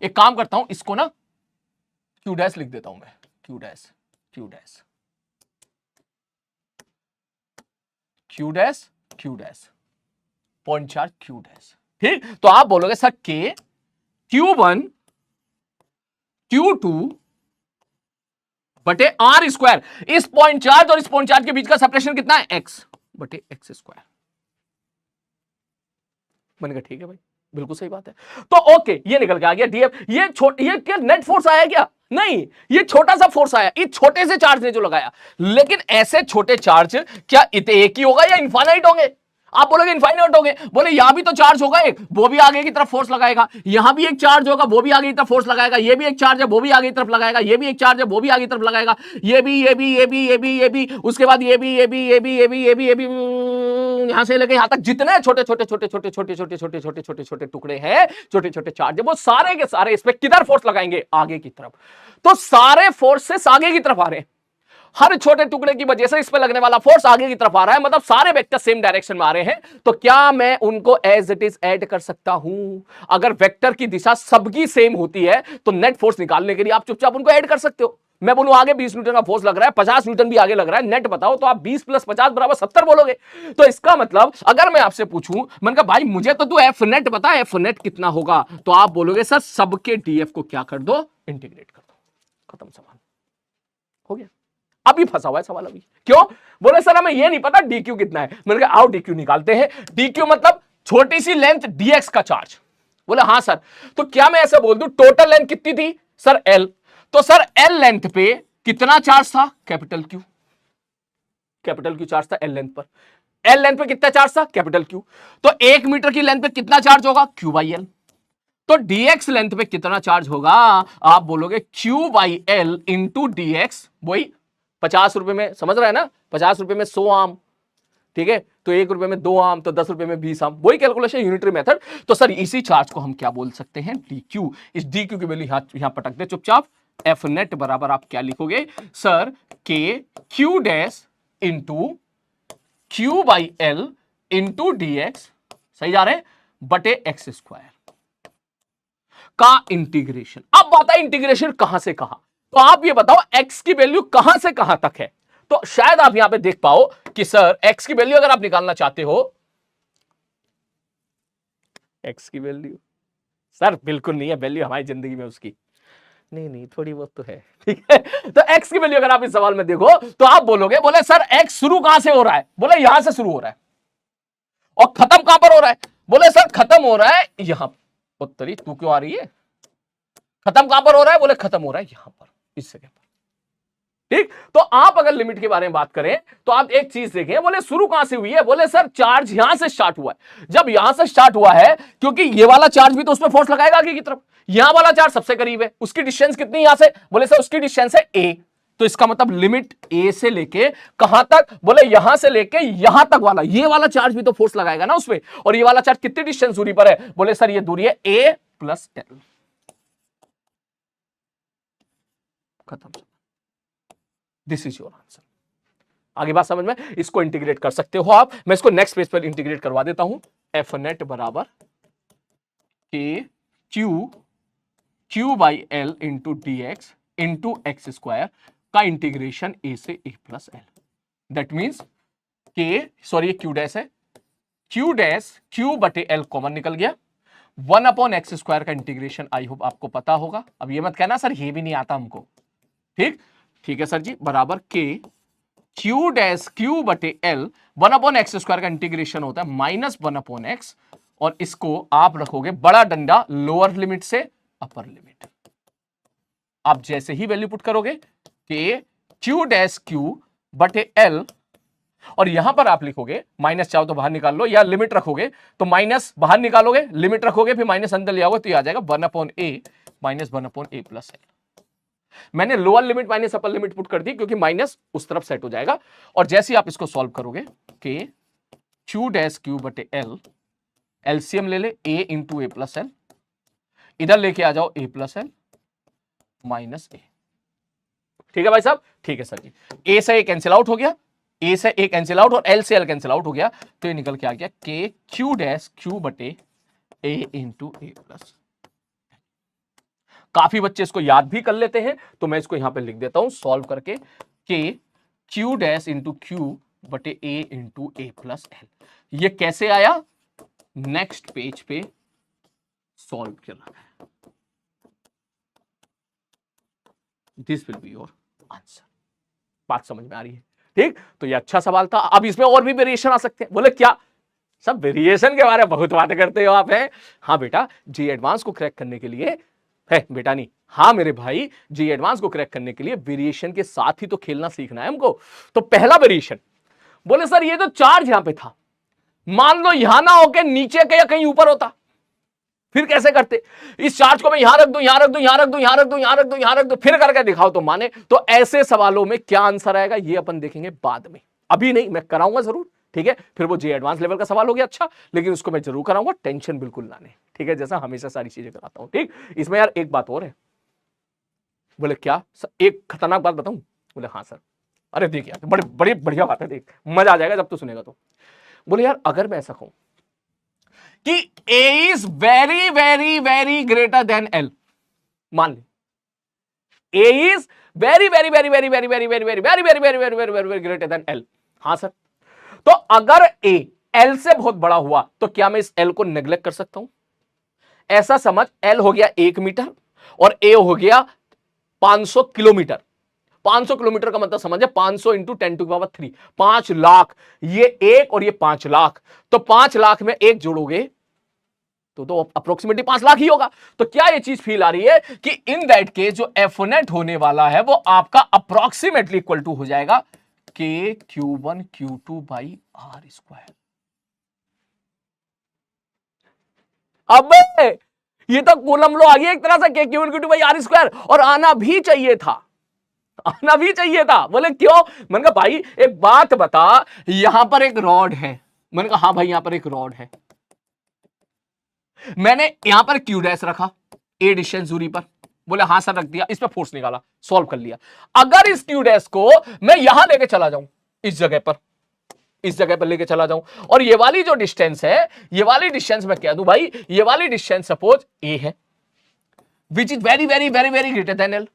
S1: एक काम करता हूं इसको ना q डैश लिख देता हूं मैं, q dash q dash q dash q dash, point charge q dash, ठीक। तो आप बोलोगे सर k q1 q2 बटे आर स्क्वायर, इस पॉइंट चार्ज और इस पॉइंट चार्ज के बीच का सेपरेशन कितना है? x बटे x स्क्वायर। मैंने कहा ठीक है भाई, बिल्कुल सही बात है। तो ओके, ये निकल के आ गया df। ये क्या नेट फोर्स आया क्या? नहीं, ये छोटा सा फोर्स आया इस छोटे से चार्ज ने जो लगाया। लेकिन ऐसे छोटे चार्ज क्या एक ही होगा या इनफाइनाइट होंगे? आप बोलोगे इनफाइनाइट हो गए, बोले यहां भी तो चार्ज होगा एक, वो भी आगे की तरफ फोर्स लगाएगा, यहां भी एक चार्ज होगा वो भी आगे की तरफ फोर्स लगाएगा, ये भी एक चार्ज है वो भी आगे की तरफ लगाएगा, ये भी एक चार्ज है वो भी आगे की तरफ लगाएगा, ये भी, उसके बाद ये भी यहां से लेके यहां तक जितने छोटे छोटे छोटे छोटे छोटे छोटे छोटे छोटे छोटे छोटे टुकड़े हैं, छोटे छोटे चार्ज है, वो सारे के सारे इस पे किधर फोर्स लगाएंगे, आगे की तरफ। तो सारे फोर्सेस आगे की तरफ आ रहे हैं, हर छोटे टुकड़े की वजह से इस पे लगने वाला फोर्स आगे की तरफ आ रहा है, मतलब सारे वेक्टर सेम डायरेक्शन में आ रहे हैं। तो क्या मैं उनको एज इट इज ऐड कर सकता हूं? अगर वेक्टर की दिशा सबकी सेम होती है तो नेट फोर्स निकालने के लिए आप चुपचाप उनको ऐड कर सकते हो। मैं बोलूं आगे 20 न्यूटन का फोर्स लग रहा है, 50 न्यूटन भी आगे लग रहा है, नेट बताओ, तो आप 20 + 50 = 70 बोलोगे। तो इसका मतलब अगर मैं आपसे पूछूं, मैंने कहा भाई मुझे तो तू एफ नेट बता, एफ नेट कितना होगा, तो आप बोलोगे सर सबके डीएफ को क्या कर दो, इंटीग्रेट कर दो, खत्म सवाल हो गया। अभी फंसा हुआ है सवाल अभी, क्यों? बोले सर हमें ये नहीं पता डीक्यू कितना है। मैंने कहा आओ डीक्यू निकालते हैं। डीक्यू मतलब छोटी सी लेंथ डीएक्स का चार्ज। बोले हाँ सर, तो क्या मैं ऐसे बोल दूं टोटल लेंथ कितनी थी सर, एल, तो सर एल लेंथ पे कितना चार्ज था, capital Q. Capital Q charge था एल लेंथ पर। एल लेंथ पे कितना चार्ज था, कैपिटल क्यू। तो 1 मीटर की लेंथ पे कितना चार्ज होगा, क्यू बाई एल। तो डीएक्स लेंथ पे कितना चार्ज होगा, आप बोलोगे Q by L into dx, वही 50 रुपए में, समझ रहा है ना, 50 रुपए में 100 आम, ठीक है, तो 1 रुपए में 2 आम, तो 10 रुपए में 20 आम, वही कैलकुलेशन, यूनिटरी मेथड। तो सर इसी चार्ज को हम क्या बोल सकते हैं, डीक्यू। इस डीक्यू की वैल्यू यहां पटक दे चुपचाप। एफ नेट बराबर आप क्या लिखोगे sir, K Q dash into Q by L into dx, सही जा रहे हैं, बटे एक्स स्क्वायर का इंटीग्रेशन। अब बात है इंटीग्रेशन कहां से कहां, तो आप ये बताओ x की वैल्यू कहां से कहां तक है। तो शायद आप यहां पे देख पाओ कि सर x की वैल्यू अगर आप निकालना चाहते हो, x की वैल्यू सर बिल्कुल नहीं है वैल्यू हमारी जिंदगी में उसकी, नहीं थोड़ी बहुत तो है, ठीक है। तो x की वैल्यू अगर आप इस सवाल में देखो तो आप बोलोगे, बोले सर x शुरू कहां से हो रहा है, बोले यहां से शुरू हो रहा है, और खत्म कहां पर हो रहा है, बोले सर खत्म हो रहा है यहां। उत्तरी तू क्यों आ रही है, खत्म कहां पर हो रहा है, बोले खत्म हो रहा है यहां पर, इस जगह पर, ठीक। तो आप अगर लिमिट के बारे में बात करें तो आप एक चीज देखें, बोले शुरू कहां से हुई है, बोले सर चार्ज यहां से स्टार्ट हुआ है। जब यहां से स्टार्ट हुआ है, क्योंकि ये वाला चार्ज भी तो उस पर फोर्स लगाएगा आगे की तरफ, यहां वाला चार्ज सबसे करीब है, उसकी डिस्टेंस कितनी यहां से, बोले सर उसकी डिस्टेंस है ए। तो इसका मतलब लिमिट ए से लेके कहां तक, बोले यहां से लेके यहां तक वाला, ये वाला चार्ज भी तो फोर्स लगाएगा ना उसमें, और ये वाला चार्ज कितनी डिस्टेंस दूरी पर है, बोले सर ये दूरी है ए प्लस एल, खत्म। This is your answer. आगे बात समझ में, इसको इंटीग्रेट कर सकते हो आप, मैं इसको नेक्स्ट पेज पर इंटीग्रेट करवा देता हूं। एफ नेट बराबर के Q by L into D x into x square का इंटीग्रेशन ए से ए प्लस एल। दैट मीन्स के, सॉरी ये क्यू डैश है, क्यू डैश क्यू बटे एल कॉमन निकल गया, 1/x स्क्वायर का इंटीग्रेशन आई होप आपको पता होगा। अब ये मत कहना सर ये भी नहीं आता हमको, ठीक, ठीक है सर जी, बराबर के क्यू डैश क्यू बटे एल, 1/x स्क्वायर का इंटीग्रेशन होता है -1/x, और इसको आप रखोगे बड़ा डंडा लोअर लिमिट से अपर लिमिट। आप जैसे ही वैल्यू पुट करोगे के क्यू डैश क्यू बटे एल, और यहां पर आप लिखोगे माइनस, चाहो तो बाहर निकाल लो, या लिमिट रखोगे तो माइनस बाहर निकालोगे, लिमिट रखोगे फिर माइनस अंदर ले आओगे, तो ये आ जाएगा 1/a minus 1/a plus L. मैंने lower limit minus upper limit put कर दी क्योंकि माइनस उस तरफ सेट हो जाएगा, और जैसे ही आप इसको सॉल्व करोगे के क्यू डैश क्यू बटे एल, एलसीएम ले ले a into A plus L, इधर लेके आ जाओ a प्लस एल माइनस ए, ठीक है भाई साहब, ठीक है सर जी। a से a कैंसिल आउट हो गया, a से a कैंसिल आउट और l से l कैंसिल आउट हो गया, तो ये निकल के आ गया के क्यू डैश क्यू बटे a इंटू ए प्लस। काफी बच्चे इसको याद भी कर लेते हैं, तो मैं इसको यहां पे लिख देता हूं सॉल्व करके, के क्यू डैश इंटू क्यू बटे a into A plus L. ये कैसे आया, नेक्स्ट पेज पे सॉल्व कर रहा है। This will be your answer. बात समझ में आ रही है, ठीक। तो ये अच्छा सवाल था। अब इसमें और भी वेरिएशन आ सकते हैं। बोले क्या सब वेरिएशन के बारे में बहुत बातें करते हो आप, हैं? हाँ बेटा, जी एडवांस को क्रैक करने के लिए है, बेटा नहीं, हाँ मेरे भाई, जी एडवांस को क्रैक करने के लिए वेरिएशन के साथ ही तो खेलना सीखना है हमको। तो पहला वेरिएशन, बोले सर ये तो चार्ज यहां पे था, मान लो यहां ना होके नीचे के या कहीं ऊपर होता, फिर कैसे करते? इस चार्ज को मैं यहां रख दूं, यहां रख दूं, यहां रख दूं, यहां रख दूं, यहां रख दूं, यहां रख दूं, फिर करके दिखाओ तो माने। तो ऐसे सवालों में क्या आंसर आएगा ये अपन देखेंगे बाद में, अभी नहीं, मैं कराऊंगा जरूर, ठीक है। फिर वो जे एडवांस लेवल का सवाल हो गया, अच्छा, लेकिन उसको मैं जरूर कराऊंगा, टेंशन बिल्कुल ना लें, ठीक है, जैसा हमेशा सारी चीजें कराता हूं, ठीक। इसमें यार एक बात और है। बोले क्या? एक खतरनाक बात बताऊं? बोले हाँ सर। अरे देख यार, बड़ी बड़ी बढ़िया बात है, देख मजा आ जाएगा जब तू सुनेगा तो। बोले यार अगर मैं ऐसा कहूं कि A is very very very greater than L, मान ले A is very very very very very very very very very very very very very very very greater than L. हाँ सर। तो अगर ए एल से बहुत बड़ा हुआ तो क्या मैं इस एल को नेग्लेक्ट कर सकता हूं? ऐसा समझ, एल हो गया 1 मीटर और ए हो गया 500 किलोमीटर। 500 किलोमीटर का मतलब समझे 500 इंटू 10⁻³ 5 लाख। ये एक और ये 5 लाख, तो 5 लाख में एक जोड़ोगे तो अप्रोक्सीमेटली 5 लाख ही होगा। तो क्या ये चीज फील आ रही है कि इन दैट केस जो एफोनेट होने वाला है वो आपका अप्रोक्सीमेटली इक्वल टू हो जाएगा के Q1 Q2 by R square. अबे ये तो कूलम लॉ आ गया एक तरह से, के Q1 Q2 by R square, और आना भी चाहिए था, आना भी चाहिए था। बोले क्यों? मैंने कहा भाई एक बात बता, यहां पर एक रॉड है। मैंने कहा हाँ भाई यहां पर एक रॉड है, मैंने यहां पर क्यू डैश रखा ए डिस्टेंस दूरी पर। बोले हाँ सर रख दिया, इस पर फोर्स निकाला, सॉल्व कर लिया। अगर इस क्यू डैश को मैं यहां लेके चला जाऊं, इस जगह पर, इस जगह पर लेके चला जाऊं, और ये वाली जो डिस्टेंस है, ये वाली डिस्टेंस मैं कह दूं भाई, ये वाली डिस्टेंस सपोज ए है, which is very very very very greater than L.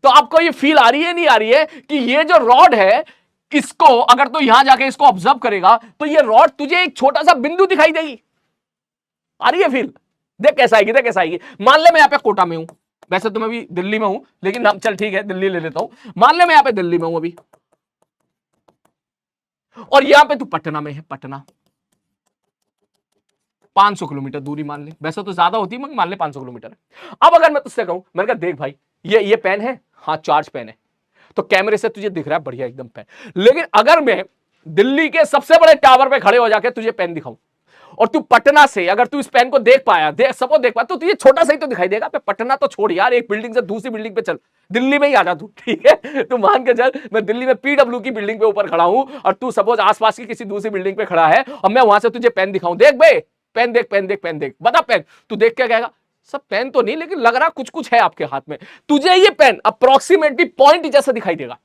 S1: तो आपको ये फील आ रही है, नहीं आ रही है कि ये जो रॉड है, इसको अगर तू यहां जाके इसको ऑब्जर्व करेगा तो ये रॉड तुझे एक छोटा सा बिंदु दिखाई देगी। आ रही है फील? देख कैसा आएगी, देख कैसा आएगी। मान ले मैं यहां पे कोटा में हूं, वैसे तो मैं भी दिल्ली में हूं, लेकिन हम चल ठीक है दिल्ली ले लेता हूं। मान ले मैं यहां पे दिल्ली में हूं अभी, और यहां पे तू पटना में है, पटना 500 किलोमीटर दूरी मान ले, वैसे तो ज्यादा होती है मगर मान ले 500 किलोमीटर है। अब अगर मैं तुझसे कहूं, मैंने कहा देख भाई ये पेन है, हाँ चार्ज पेन है, तो कैमरे से तुझे दिख रहा है बढ़िया एकदम पेन, लेकिन अगर मैं दिल्ली के सबसे बड़े टावर पे खड़े हो जाके तुझे पेन दिखाऊं, और तू पटना से अगर तू इस पेन को देख पाया, सपोज देख पाया, तो तुझे छोटा सा ही तो दिखाई देगा। पे पटना तो छोड़ यार, एक बिल्डिंग से दूसरी बिल्डिंग पे चल, दिल्ली में ही आ जा तू, ठीक है। तू मान के चल मैं दिल्ली में पीडब्ल्यू की बिल्डिंग पे ऊपर खड़ा हूं, और तू सपोज आसपास की किसी दूसरी बिल्डिंग पे खड़ा है, और मैं वहां से तुझे पेन दिखाऊं, देख बे पेन देख, पेन देख, पेन देख, बता पेन। तू देख के कहेगा सब पेन तो नहीं, लेकिन लग रहा कुछ कुछ है आपके हाथ में। तुझे ये पेन अप्रोक्सीमेटली पॉइंट जैसा दिखाई देगा,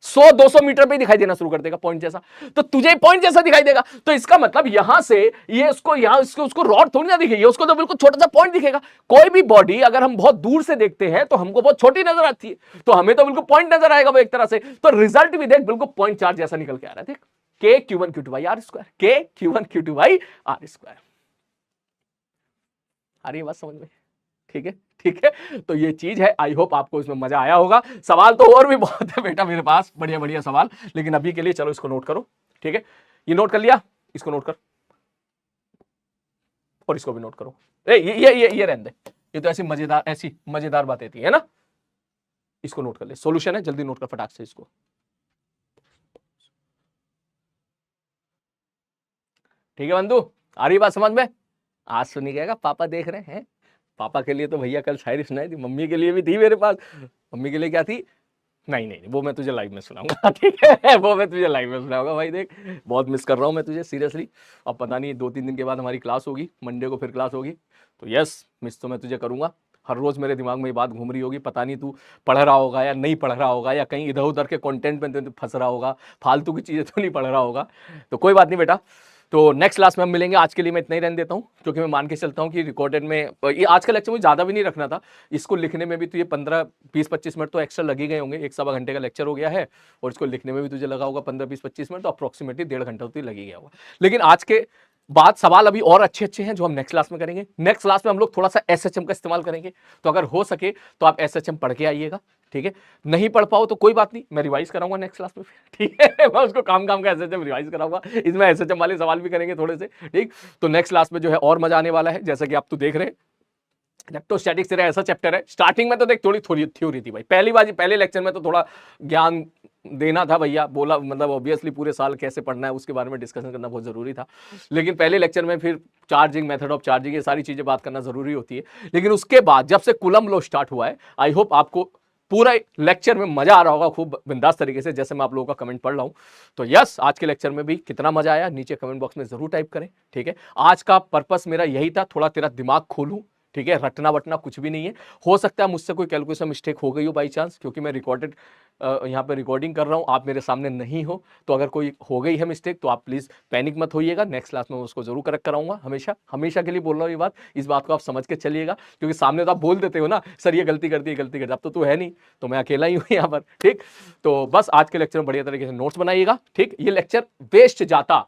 S1: 100-200 मीटर पे दिखाई देना शुरू कर देगा पॉइंट जैसा, तो तुझे पॉइंट जैसा दिखाई देगा। तो इसका मतलब यहां से ये उसको यहां उसको रॉड थोड़ी ना दिखेगी, उसको तो बिल्कुल छोटा सा पॉइंट दिखेगा। कोई भी बॉडी अगर हम बहुत दूर से देखते हैं तो हमको बहुत छोटी नजर आती है, तो हमें तो बिल्कुल पॉइंट नजर आएगा वो एक तरह से। तो रिजल्ट भी देख बिल्कुल पॉइंट चार्ज जैसा निकल के आ रहा है, देख के Q1 Q2 by R square, के Q1 Q2 by R square. आ रही है बात समझ में? ठीक है, ठीक है। तो ये चीज है, आई होप आपको इसमें मजा आया होगा। सवाल तो और भी बहुत है बेटा मेरे पास, बढ़िया बढ़िया सवाल, लेकिन अभी के लिए चलो इसको नोट करो, ठीक है। ये नोट कर लिया, इसको नोट कर, और इसको भी नोट करो। ये रहने दे, ये तो ऐसी मजेदार बातें थी, है ना। इसको नोट कर ले, सॉल्यूशन है, जल्दी नोट कर फटाक से इसको। ठीक है बंधु, आ रही बात समझ में? आज सुनिएगा, पापा देख रहे हैं। पापा के लिए तो भैया कल शायरी सुनाई थी, मम्मी के लिए भी थी मेरे पास। मम्मी के लिए क्या थी? नहीं नहीं वो मैं तुझे लाइव में सुनाऊंगा, ठीक है, वो मैं तुझे लाइव में सुनाऊंगा। भाई देख बहुत मिस कर रहा हूँ मैं तुझे सीरियसली। अब पता नहीं 2-3 दिन के बाद हमारी क्लास होगी, मंडे को फिर क्लास होगी, तो यस मिस तो मैं तुझे करूंगा। हर रोज मेरे दिमाग में ये बात घूम रही होगी, पता नहीं तू पढ़ रहा होगा या नहीं पढ़ रहा होगा, या कहीं इधर उधर के कंटेंट में तो फंस रहा होगा, फालतू की चीजें तो नहीं पढ़ रहा होगा। तो कोई बात नहीं बेटा, तो नेक्स्ट क्लास में हम मिलेंगे। आज के लिए मैं इतना ही रहने देता हूँ, क्योंकि मैं मान के चलता हूँ कि रिकॉर्डेड में ये आज का लेक्चर मुझे ज़्यादा भी नहीं रखना था। इसको लिखने में भी तुझे 15-20-25 मिनट तो एक्स्ट्रा लग ही गए होंगे, 1-1.25 घंटे का लेक्चर हो गया है, और इसको लिखने में भी तुझे लगा होगा 15-20-25 मिनट, तो अप्रोक्सीमेटली 1.5 घंटा तो लग ही गया होगा। लेकिन आज के बाद सवाल अभी और अच्छे अच्छे हैं जो हम नेक्स्ट क्लास में करेंगे। नेक्स्ट क्लास में हम लोग थोड़ा सा एसएचएम का इस्तेमाल करेंगे, तो अगर हो सके तो आप एसएचएम पढ़ के आइएगा, ठीक है। नहीं पढ़ पाओ तो कोई बात नहीं, मैं रिवाइज कराऊंगा नेक्स्ट क्लास में, ठीक है। मैं उसको काम का एसएचएम रिवाइज कराऊंगा, इसमें एसएचएम वाले सवाल भी करेंगे थोड़े से, ठीक। तो नेक्स्ट क्लास में जो है और मजा आने वाला है, जैसा कि आप तो देख रहे हैं इलेक्ट्रोस्टैटिक्स तेरा ऐसा चैप्टर है, स्टार्टिंग में तो देख थोड़ी थोड़ी थ्योरी थी भाई, पहले लेक्चर में तो थोड़ा ज्ञान देना था भैया, बोला मतलब ऑब्वियसली पूरे साल कैसे पढ़ना है उसके बारे में डिस्कशन करना बहुत जरूरी था। लेकिन पहले लेक्चर में फिर चार्जिंग, मेथड ऑफ चार्जिंग, ये सारी चीजें बात करना जरूरी होती है। लेकिन उसके बाद जब से कूलम लॉ स्टार्ट हुआ है, आई होप आपको पूरा लेक्चर में मजा आ रहा होगा खूब बिंदास तरीके से, जैसे मैं आप लोगों का कमेंट पढ़ रहा हूं। तो यस, आज के लेक्चर में भी कितना मजा आया नीचे कमेंट बॉक्स में जरूर टाइप करें, ठीक है। आज का पर्पस मेरा यही था, थोड़ा तेरा दिमाग खोलूं, ठीक है। रटना वटना कुछ भी नहीं है। हो सकता है मुझसे कोई कैलकुलेशन मिस्टेक हो गई हो बाई चांस, क्योंकि मैं रिकॉर्डेड यहाँ पे रिकॉर्डिंग कर रहा हूँ, आप मेरे सामने नहीं हो, तो अगर कोई हो गई है मिस्टेक तो आप प्लीज पैनिक मत होइएगा, नेक्स्ट क्लास में उसको जरूर करेक्ट कराऊंगा। हमेशा हमेशा के लिए बोल रहा हूँ ये बात, इस बात को आप समझ के चलिएगा, क्योंकि सामने तो आप बोल देते हो ना सर ये गलती करती है, गलती करती है, अब तो तू है नहीं, तो मैं अकेला ही हूँ यहाँ पर, ठीक। तो बस आज के लेक्चर में बढ़िया तरीके से नोट्स बनाइएगा, ठीक। ये लेक्चर वेस्ट जाता,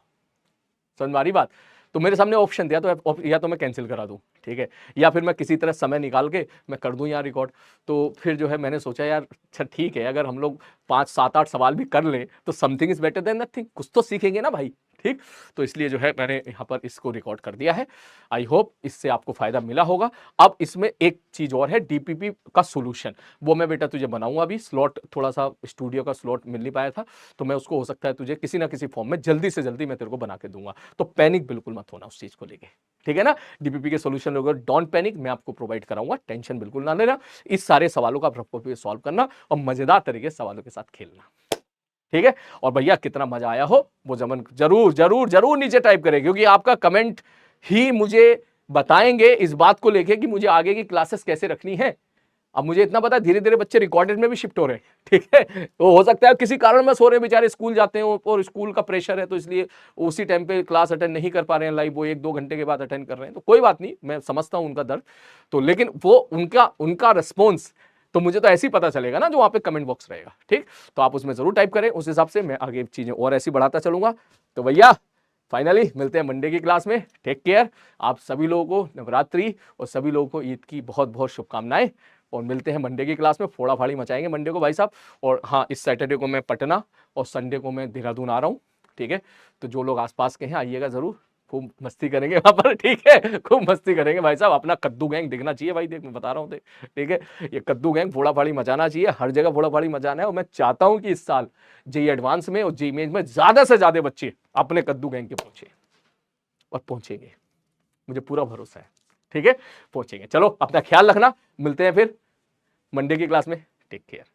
S1: समझ में आ रही बात, तो मेरे सामने ऑप्शन दिया, तो या तो मैं कैंसिल करा दूं, ठीक है, या फिर मैं किसी तरह समय निकाल के मैं कर दूं यहाँ रिकॉर्ड। तो फिर जो है मैंने सोचा यार अच्छा ठीक है, अगर हम लोग 5 7 8 सवाल भी कर लें तो something is better than nothing, कुछ तो सीखेंगे ना भाई, ठीक। तो इसलिए जो है मैंने यहाँ पर इसको रिकॉर्ड कर दिया है। आई होप इससे आपको फायदा मिला होगा। अब इसमें एक चीज और है, डीपीपी का सोल्यूशन, वो मैं बेटा तुझे बनाऊंगा। अभी स्लॉट थोड़ा सा स्टूडियो का स्लॉट मिल नहीं पाया था, तो मैं उसको हो सकता है तुझे किसी ना किसी फॉर्म में जल्दी से जल्दी मैं तेरे को बना के दूंगा। तो पैनिक बिल्कुल मत होना उस चीज को लेके, ठीक है ना। डीपीपी के सोल्यूशन लोग डोंट पैनिक, मैं आपको प्रोवाइड कराऊंगा, टेंशन बिल्कुल ना लेना। इस सारे सवालों का प्रॉपर सॉल्व करना और मजेदार तरीके से सवालों के साथ खेलना, ठीक है। और भैया कितना मजा आया हो वो जमन जरूर जरूर जरूर नीचे टाइप करें, क्योंकि आपका कमेंट ही मुझे बताएंगे इस बात को लेके कि मुझे आगे की क्लासेस कैसे रखनी है। अब मुझे इतना पता है धीरे धीरे बच्चे रिकॉर्डेड में भी शिफ्ट हो रहे हैं, ठीक है। तो हो सकता है किसी कारण में सो रहे हैं बेचारे, स्कूल जाते हैं और स्कूल का प्रेशर है, तो इसलिए उसी टाइम पे क्लास अटेंड नहीं कर पा रहे हैं लाइव, वो 1 2 घंटे के बाद अटेंड कर रहे हैं। तो कोई बात नहीं, मैं समझता हूं उनका दर्द, तो लेकिन वो उनका उनका रिस्पॉन्स तो मुझे तो ऐसे ही पता चलेगा ना जो वहां पे कमेंट बॉक्स रहेगा, ठीक। तो आप उसमें जरूर टाइप करें, उस हिसाब से मैं आगे चीजें और ऐसी बढ़ाता चलूंगा। तो भैया फाइनली मिलते हैं मंडे की क्लास में, टेक केयर। आप सभी लोगों को नवरात्रि और सभी लोगों को ईद की बहुत बहुत शुभकामनाएं, और मिलते हैं मंडे की क्लास में। फोड़ा फाड़ी मचाएंगे मंडे को भाई साहब। और हाँ, इस सैटरडे को मैं पटना और संडे को मैं देहरादून आ रहा हूँ, ठीक है। तो जो लोग आसपास के हैं आइएगा जरूर, खूब मस्ती करेंगे वहां पर, ठीक है, खूब मस्ती करेंगे भाई साहब। अपना कद्दू गैंग दिखना चाहिए भाई, देख मैं बता रहा हूँ, देख, ठीक है। ये कद्दू गैंग फोड़ा फाड़ी मचाना चाहिए, हर जगह फोड़ा फाड़ी मचाना है। और मैं चाहता हूँ कि इस साल जेई एडवांस में और जेई मेंस में ज्यादा से ज्यादा बच्चे अपने कद्दू गैंग के पहुंचे, और पहुंचेंगे, मुझे पूरा भरोसा है, ठीक है, पहुंचेंगे। चलो अपना ख्याल रखना, मिलते हैं फिर मंडे की क्लास में, टेक केयर।